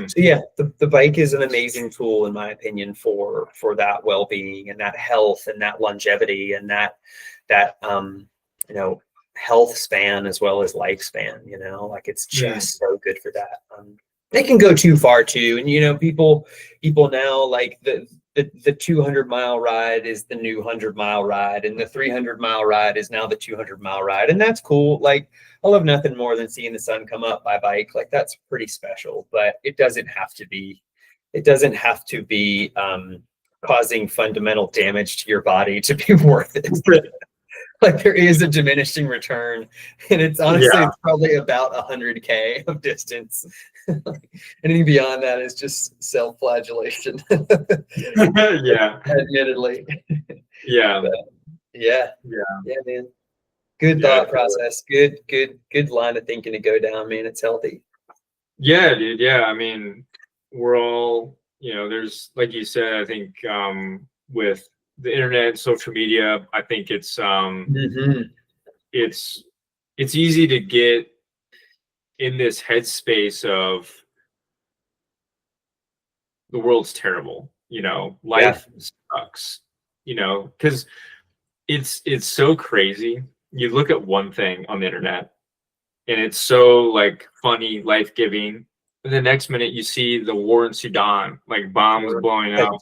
so yeah, the bike is an amazing tool in my opinion for that well-being and that health and that longevity and that you know, health span as well as lifespan. You know, like it's just so good for that. They can go too far too, and you know, people now like the 200-mile ride is the new 100-mile ride, and the 300-mile ride is now the 200-mile ride, and that's cool. Like I love nothing more than seeing the sun come up by bike. Like that's pretty special, but it doesn't have to be. It doesn't have to be causing fundamental damage to your body to be worth it. Like there is a diminishing return, and it's honestly it's probably about 100K of distance. Anything beyond that is just self-flagellation. Yeah. Admittedly. Yeah. But yeah, man. Good thought process. Good line of thinking to go down, man. It's healthy. Yeah, dude. Yeah. I mean, we're all, you know, there's, like you said, I think with the internet, social media, I think it's it's easy to get in this headspace of the world's terrible, you know, life sucks, you know, because it's so crazy. You look at one thing on the internet and it's so like funny, life-giving, and the next minute you see the war in Sudan, like bombs blowing up,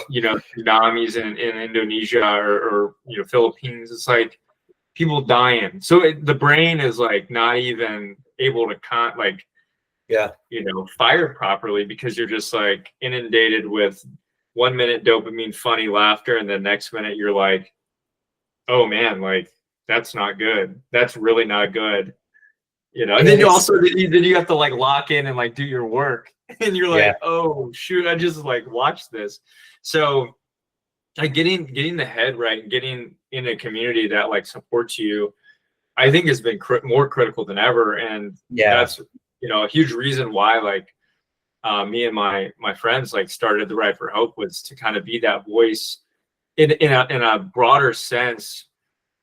you know, tsunamis in Indonesia or you know, Philippines. It's like people dying. So the brain is like not even able to you know, fire properly because you're just like inundated with 1 minute dopamine, funny laughter, and the next minute you're like, oh man, like that's not good. That's really not good. You know, and then you also then you have to like lock in and like do your work, and you're like, oh shoot, I just like watched this. So like getting the head right and getting in a community that like supports you, I think has been more critical than ever. And that's, you know, a huge reason why like me and my friends like started the Ride for Hope, was to kind of be that voice in a broader sense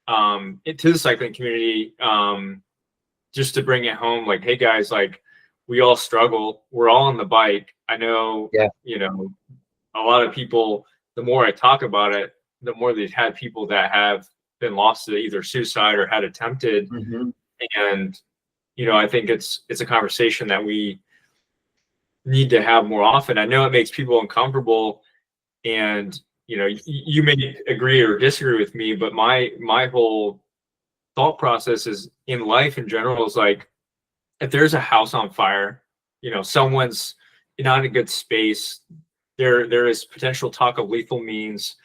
into the cycling community, just to bring it home, like, hey guys, like we all struggle, we're all on the bike. I know, you know, a lot of people, the more I talk about it, the more they've had people that have been lost to either suicide or had attempted. And, you know, I think it's a conversation that we need to have more often. I know it makes people uncomfortable, and, you know, you may agree or disagree with me, but my whole thought process is in life in general is like, if there's a house on fire, you know, someone's not in a good space, there is potential talk of lethal means,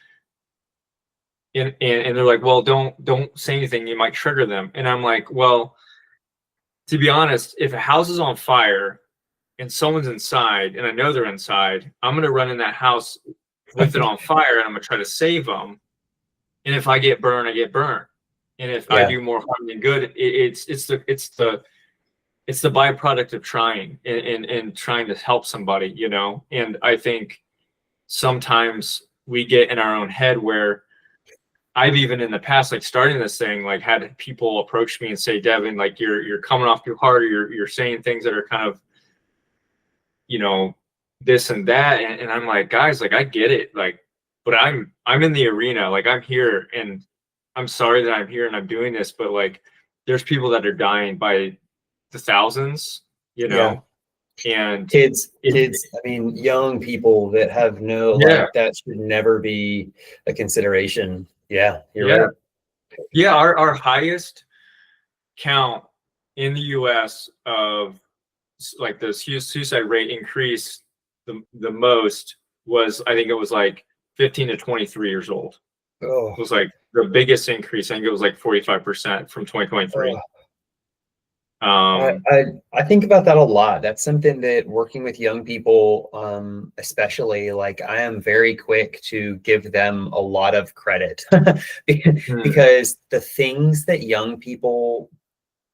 and they're like, well, don't say anything, you might trigger them. And I'm like, well, to be honest, if a house is on fire and someone's inside and I know they're inside, I'm gonna run in that house with it on fire and I'm gonna try to save them. And if I get burned, I get burned. And if I do more harm than good, it's the byproduct of trying and trying to help somebody, you know. And I think sometimes we get in our own head, where I've even in the past, like starting this thing, like had people approach me and say, Devin, like you're coming off too hard, or you're saying things that are kind of, you know, this and that. And I'm like, guys, like I get it, like, but I'm in the arena, like I'm here, and I'm sorry that I'm here and I'm doing this, but like there's people that are dying by the thousands, you know. And kids, I mean, young people that have no, like that should never be a consideration. You're right. Yeah, our highest count in the US of like the suicide rate increase the most was, I think it was like 15 to 23 years old. It was like the biggest increase. I think it was like 45% from 2023. Um, I think about that a lot. That's something that working with young people, especially, like I am very quick to give them a lot of credit mm, because the things that young people,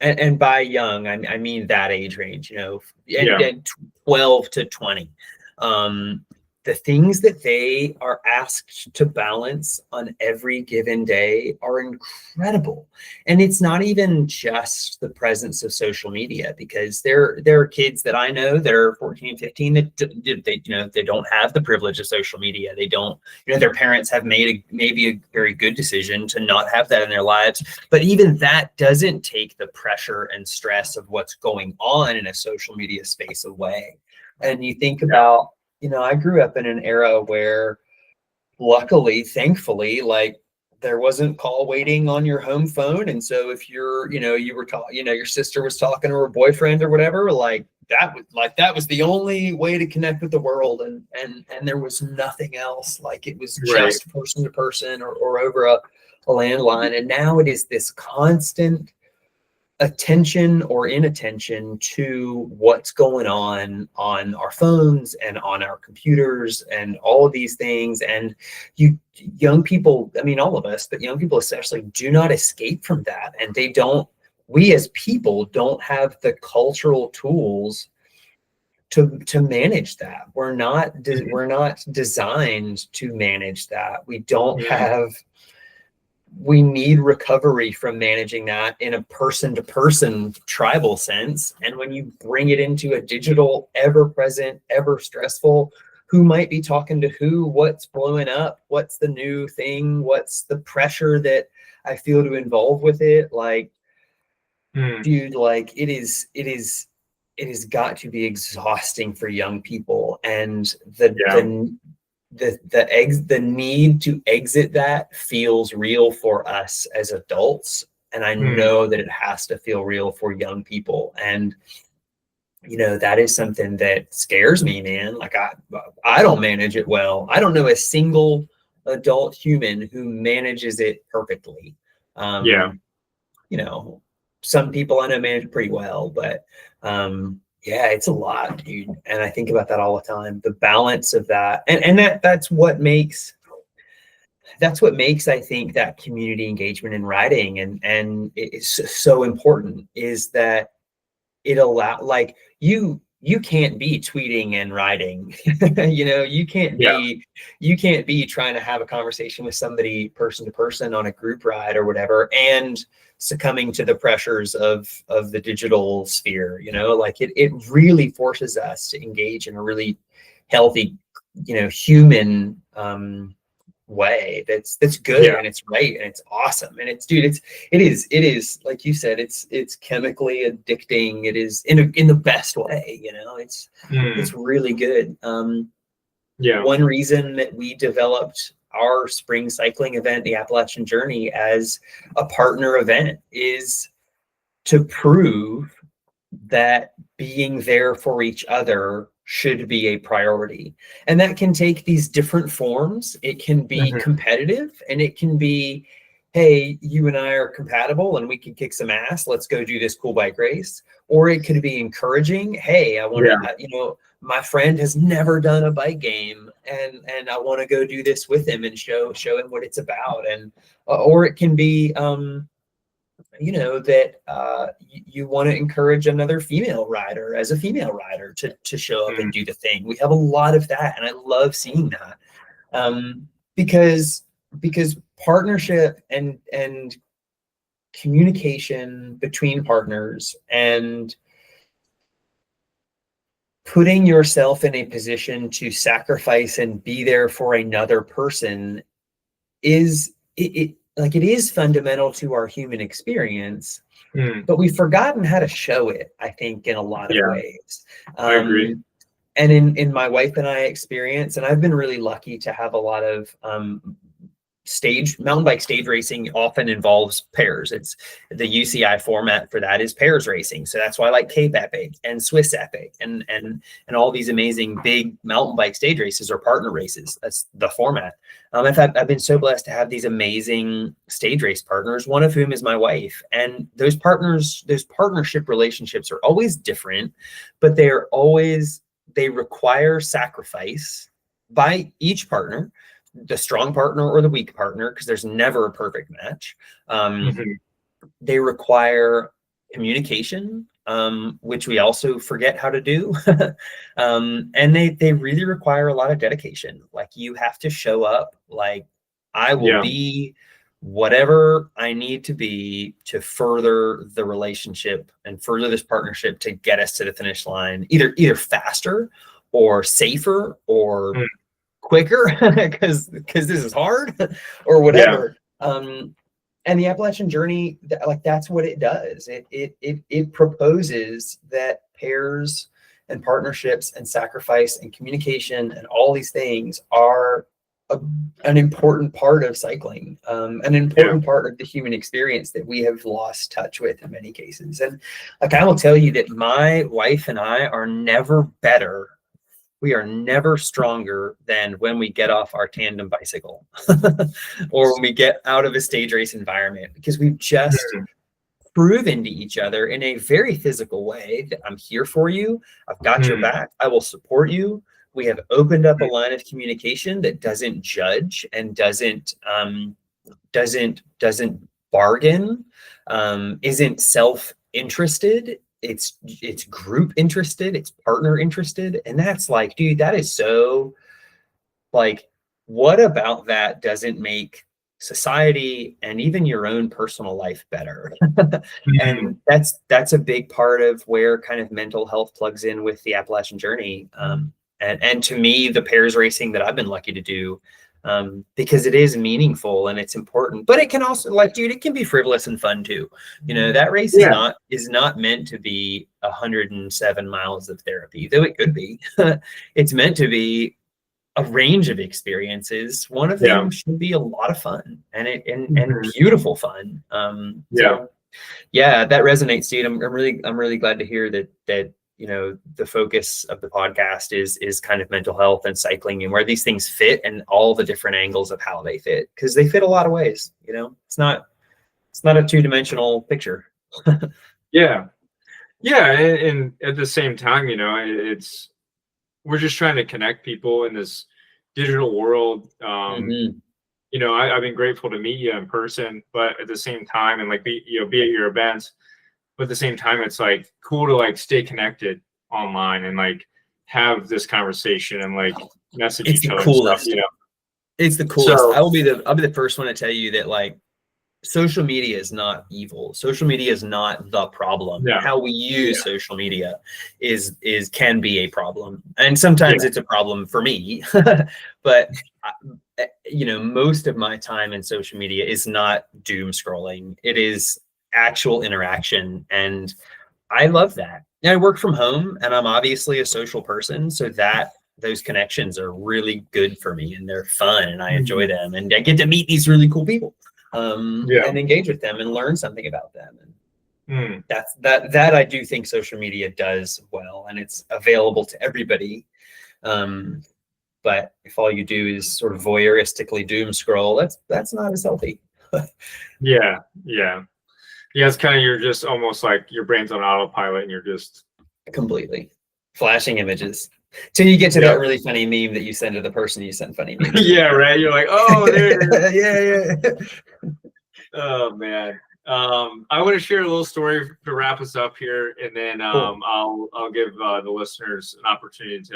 and by young, I mean that age range, yeah. and 12 to 20. The things that they are asked to balance on every given day are incredible. And it's not even just the presence of social media, because there are kids that I know that are 14, 15 that they don't have the privilege of social media. They don't, their parents have made maybe a very good decision to not have that in their lives. But even that doesn't take the pressure and stress of what's going on in a social media space away. And you think about, I grew up in an era where, luckily, thankfully, like there wasn't call waiting on your home phone. And so if you were talking, your sister was talking to her boyfriend or whatever, that was the only way to connect with the world. And there was nothing else. Like it was Right. just person to person or over a landline. And now it is this constant attention or inattention to what's going on our phones and on our computers and all of these things. And young people, I mean, all of us, but young people especially, do not escape from that. And we as people don't have the cultural tools to manage that. We're not designed to manage that. We need recovery from managing that in a person-to-person tribal sense. And when you bring it into a digital, ever-present, ever-stressful, who might be talking to who, what's blowing up, what's the new thing, what's the pressure that I feel to involve with it, like, dude, like it has got to be exhausting for young people. And the need to exit that feels real for us as adults. And I know that it has to feel real for young people. And, that is something that scares me, man. Like I don't manage it well. I don't know a single adult human who manages it perfectly. Yeah. You know, some people I know manage pretty well, but, yeah, it's a lot, dude. And I think about that all the time, the balance of that. And that's what makes, I think, that community engagement in writing and it's so important, is that like you can't be tweeting and writing. You can't be trying to have a conversation with somebody person to person on a group ride or whatever and succumbing to the pressures of the digital sphere. Like it really forces us to engage in a really healthy, human way that's good, and it's right, and it's awesome, and it is like you said, it's chemically addicting. It is in the best way. It's really good. One reason that we developed our spring cycling event, the Appalachian Journey, as a partner event is to prove that being there for each other should be a priority. And that can take these different forms. It can be competitive, and it can be, hey, you and I are compatible and we can kick some ass. Let's go do this cool bike race. Or it could be encouraging. Hey, I want to, my friend has never done a bike game and I want to go do this with him and show him what it's about. And, or it can be, that you want to encourage another female rider as a female rider to show up and do the thing. We have a lot of that, and I love seeing that, because partnership and communication between partners and putting yourself in a position to sacrifice and be there for another person is it is fundamental to our human experience, but we've forgotten how to show it, I think, in a lot of ways. I agree. And in my wife and I experience, and I've been really lucky to have a lot of mountain bike stage racing often involves pairs. It's the UCI format for that is pairs racing. So that's why I like Cape Epic and Swiss Epic and all these amazing big mountain bike stage races or partner races. That's the format. In fact, I've been so blessed to have these amazing stage race partners, one of whom is my wife. And those partnership relationships are always different, but they require sacrifice by each partner, the strong partner or the weak partner, because there's never a perfect match. They require communication, which we also forget how to do. And they really require a lot of dedication. Like, you have to show up. Like, I will be whatever I need to be to further the relationship and further this partnership to get us to the finish line, either faster or safer or quicker, because this is hard or whatever. And the Appalachian Journey, like, that's what it does. It proposes that pairs and partnerships and sacrifice and communication and all these things are an important part of cycling, an important part of the human experience that we have lost touch with in many cases. And like, I will tell you that my wife and I are never better. We are never stronger than when we get off our tandem bicycle or when we get out of a stage race environment, because we've just proven to each other in a very physical way that I'm here for you. I've got your back. I will support you. We have opened up a line of communication that doesn't judge and doesn't bargain, isn't self-interested. It's group interested, it's partner interested. And that's like, dude, that is so, like, what about that doesn't make society and even your own personal life better? And that's a big part of where kind of mental health plugs in with the Appalachian Journey. And to me, the pairs racing that I've been lucky to do, because it is meaningful and it's important, but it can also, like, dude, it can be frivolous and fun too. You know, that race is not meant to be 107 miles of therapy, though it could be. It's meant to be a range of experiences. One of them should be a lot of fun and beautiful fun. So, yeah, that resonates, dude. I'm really glad to hear that you know, the focus of the podcast is kind of mental health and cycling and where these things fit and all the different angles of how they fit, because they fit a lot of ways. You know, it's not a two-dimensional picture. And at the same time, you know, we're just trying to connect people in this digital world. You know, I've been grateful to meet you in person, but at the same time, and like be at your events. But at the same time, it's like cool to like stay connected online and like have this conversation and like message each other. Coolest. Stuff, you know, it's the coolest. So, I'll be the first one to tell you that, like, social media is not evil. Social media is not the problem. How we use social media can be a problem, and sometimes it's a problem for me. But you know, most of my time in social media is not doom scrolling. It is actual interaction, and I love that. And I work from home, and I'm obviously a social person, so that those connections are really good for me, and they're fun, and I enjoy them, and I get to meet these really cool people, and engage with them and learn something about them. And that I do think social media does well, and it's available to everybody. But if all you do is sort of voyeuristically doom scroll, that's not as healthy. Yeah, it's kind of, you're just almost like your brain's on autopilot and you're just completely flashing images till you get to that really funny meme that you send to the person you send funny memes. Right. You're like, oh, there. Yeah. Oh man. I want to share a little story to wrap us up here, and then I'll give the listeners an opportunity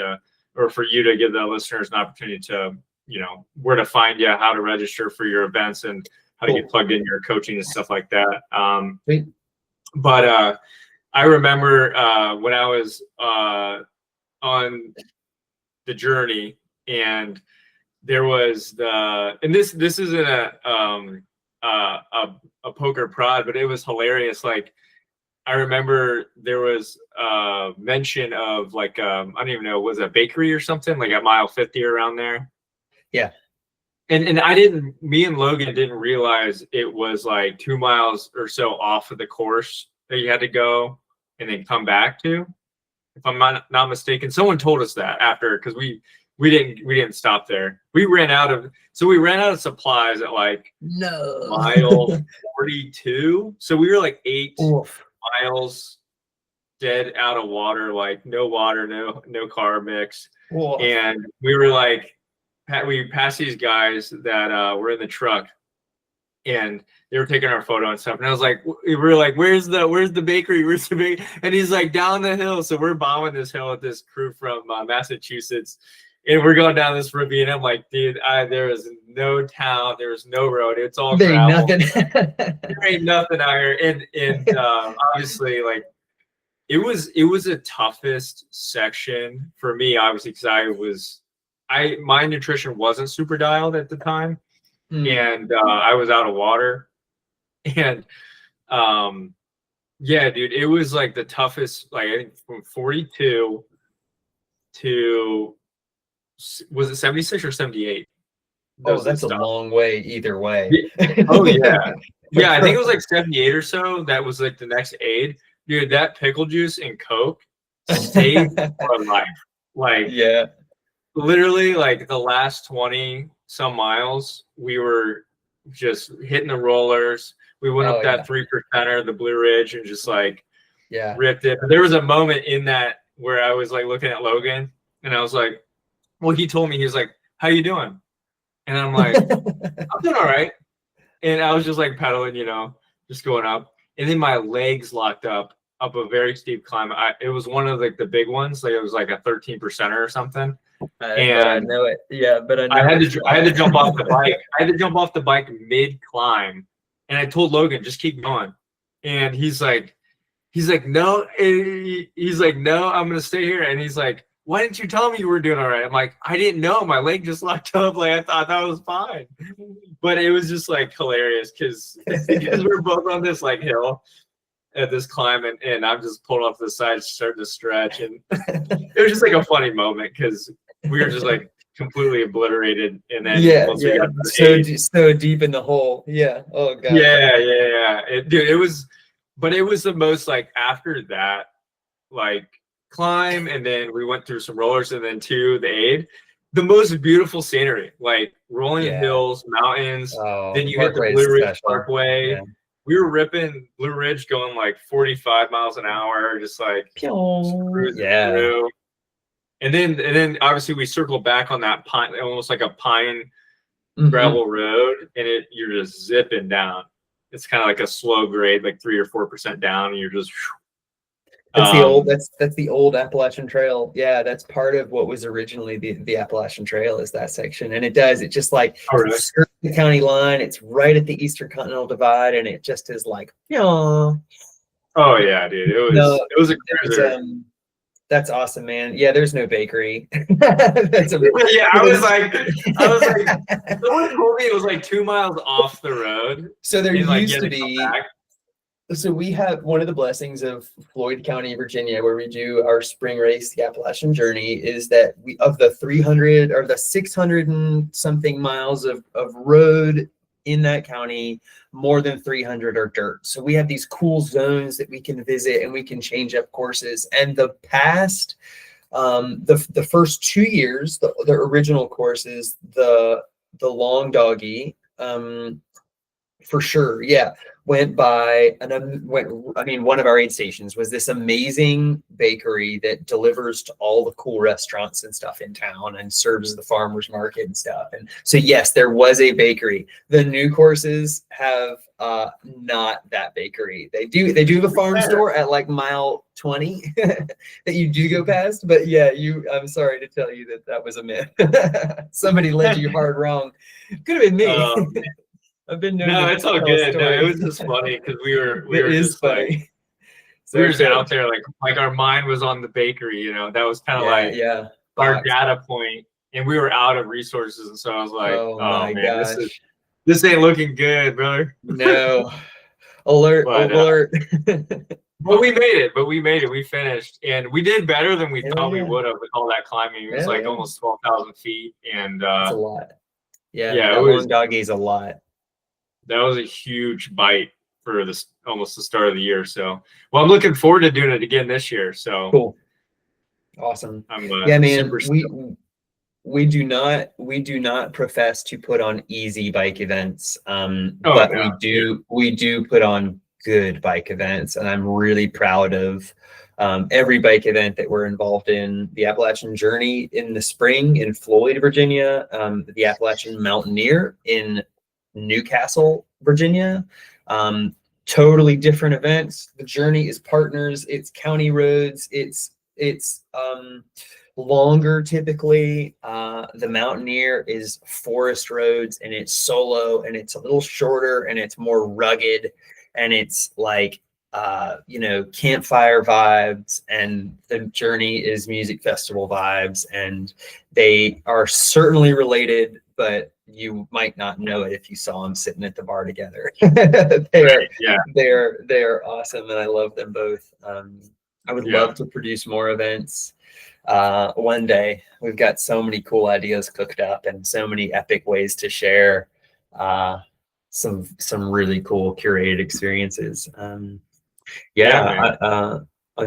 for you to give the listeners an opportunity to, you know, where to find you, how to register for your events, and how to get plugged in your coaching and stuff like that. But I remember when I was on the journey, and there was and this isn't a poker prod, but it was hilarious. Like, I remember there was mention of like I don't even know, was it a bakery or something, like at mile 50 around there? Yeah. and me and Logan didn't realize it was like 2 miles or so off of the course that you had to go and then come back to, if I'm not mistaken. Someone told us that after, because we didn't stop there. We ran out of supplies at like mile 42. So we were like 8 miles dead out of water, like no water, no carb mix. Oof. And we were like, we passed these guys that were in the truck, and they were taking our photo and stuff. And I was like, we were like, where's the bakery? Where's the bakery? And he's like, down the hill. So we're bombing this hill with this crew from Massachusetts. And we're going down this ravine. I'm like, dude, there is no town. There was no road. It's all gravel. There ain't nothing out here. And obviously, like, it was the toughest section for me, obviously, because my nutrition wasn't super dialed at the time. And I was out of water. And yeah, dude, it was like the toughest, like I think from 42 to, was it 76 or 78? Oh, that's a long way either way. Oh yeah. Yeah, I think it was like 78 or so. That was like the next aid. Dude, that pickle juice and Coke saved our life. Like, yeah, literally, like the last 20 some miles, we were just hitting the rollers. We went up that 3%er, the Blue Ridge, and just like ripped it. But there was a moment in that where I was like looking at Logan, and I was like, well, he told me, he was like, how you doing? And I'm like, I'm doing all right. And I was just like pedaling, just going up. And then my legs locked up a very steep climb. It was one of like the big ones. Like it was like a 13%er or something. And I know it. Yeah, but I had to jump off the bike. I had to jump off the bike mid climb. And I told Logan, just keep going. And he's like, no. He's like, no, I'm going to stay here. And he's like, why didn't you tell me you were doing all right? I'm like, I didn't know. My leg just locked up. Like I thought that was fine. But it was just like hilarious because we're both on this like hill at this climb, and I'm just pulled off the side, starting to stretch. And it was just like a funny moment because we were just like completely obliterated. And then we got so deep in the hole. Yeah. Oh god. Yeah. Dude, it was the most like after that, like climb, and then we went through some rollers, and then to the aid, the most beautiful scenery, like rolling hills, mountains. Then you hit the Blue Ridge Parkway. Yeah. We were ripping Blue Ridge going like 45 miles an hour, just like cruising through. And then obviously we circled back on that pine, almost like a pine gravel road, and you're just zipping down. It's kind of like a slow grade, like 3 or 4% down, and you're just. That's the old Appalachian Trail. Yeah, that's part of what was originally the Appalachian Trail, is that section. And it just like skirts the county line. It's right at the Eastern Continental Divide, and it just is like, oh yeah, dude. It was a cruiser. That's awesome, man. Yeah, there's no bakery. I was like, someone told me it was like 2 miles off the road. So there used to be. So we have one of the blessings of Floyd County, Virginia, where we do our spring race, the Appalachian Journey, is that we, of the 300 or the 600 and something miles of road in that county, more than 300 are dirt. So we have these cool zones that we can visit, and we can change up courses. And the past, the first 2 years, the original courses, the long doggy, for sure, yeah, went by, and one of our aid stations was this amazing bakery that delivers to all the cool restaurants and stuff in town and serves the farmers market and stuff. And so yes, there was a bakery. The new courses have not that bakery. They do have a farm store at like mile 20 that you do go past, but yeah, I'm sorry to tell you that was a myth. Somebody led you hard wrong. Could have been me. I've been no, it's all good. No, it was just funny because we were just funny. Like, we were just out there like our mind was on the bakery, that was kind of our data point, and we were out of resources, and so I was like, oh my man, this ain't looking good, brother. No. Alert. But we made it. We finished, and we did better than we thought we would have with all that climbing. It was almost 12,000 feet, and that's a lot. Yeah, that long doggy is a lot. that was a huge bite for this almost the start of the year. So, well, I'm looking forward to doing it again this year. So Cool. Awesome. I'm Yeah, man, super we do not profess to put on easy bike events, Oh, but no, we do put on good bike events, and I'm really proud of every bike event that we're involved in. The Appalachian Journey in the spring in Floyd, Virginia, the Appalachian Mountaineer in Newcastle, Virginia. Totally different events. The Journey is partners, it's county roads, it's longer typically. The Mountaineer is forest roads, and it's solo, and it's a little shorter, and it's more rugged, and it's like campfire vibes, and the Journey is music festival vibes, and they are certainly related, but you might not know it if you saw them sitting at the bar together. They're awesome, and I love them both. I would love to produce more events one day. We've got so many cool ideas cooked up, and so many epic ways to share some really cool curated experiences. I'm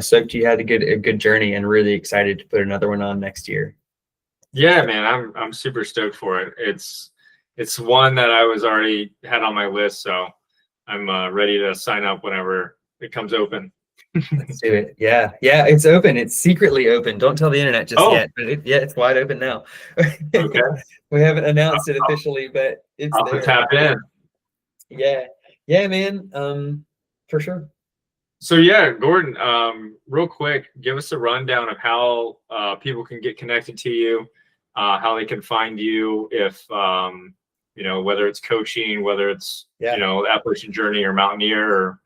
stoked you had a good journey, and really excited to put another one on next year. Yeah, man, I'm super stoked for it. It's one that I was already had on my list, so I'm ready to sign up whenever it comes open. Let's do it. Yeah, it's open. It's secretly open. Don't tell the internet just yet. But it's wide open now. Okay. We haven't announced it officially, but it's I'll there. Tap in. Yeah, man. For sure. So yeah, Gordon, real quick, give us a rundown of how people can get connected to you, how they can find you, if whether it's coaching, whether it's Appalachian Journey or Mountaineer, or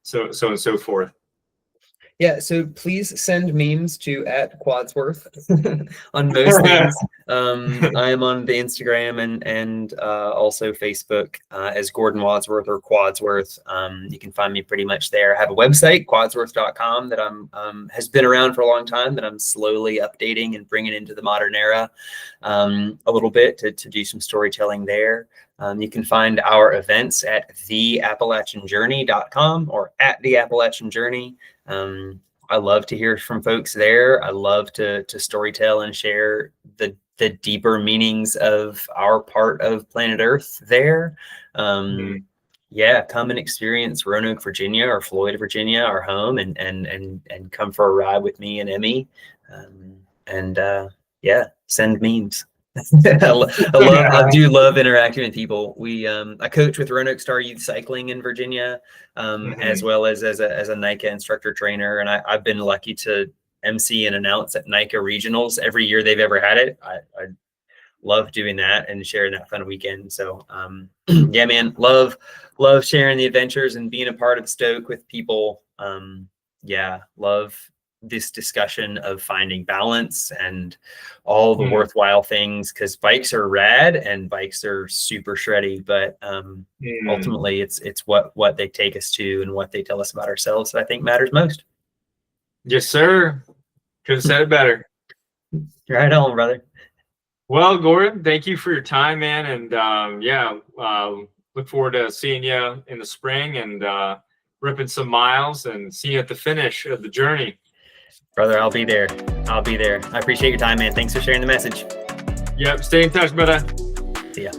so and so forth. Yeah, so please send memes to @Wadsworth on most things. I am on the Instagram and also Facebook as Gordon Wadsworth or Quadsworth. You can find me pretty much there. I have a website, quadsworth.com, that has been around for a long time, that I'm slowly updating and bringing into the modern era a little bit to do some storytelling there. You can find our events at theappalachianjourney.com or @theappalachianjourney. I love to hear from folks there. I love to storytell and share the deeper meanings of our part of planet Earth there. Yeah, come and experience Roanoke, Virginia, or Floyd, Virginia, our home, and come for a ride with me and Emmy. Send memes. I do love interacting with people. I coach with Roanoke Star Youth Cycling in Virginia, as well as a NICA instructor trainer, and I've been lucky to MC and announce at NICA regionals every year they've ever had it. I love doing that and sharing that fun weekend. So yeah, man, love sharing the adventures and being a part of Stoke with people. Love this discussion of finding balance and all the worthwhile things, because bikes are rad and bikes are super shreddy, but ultimately it's what they take us to and what they tell us about ourselves that I think matters most. Yes, sir. Could have said it better. Right on, brother. Well, Gordon, thank you for your time, man, and look forward to seeing you in the spring and ripping some miles and seeing you at the finish of the journey. Brother, I'll be there. I appreciate your time, man. Thanks for sharing the message. Yep. Stay in touch, brother. See ya.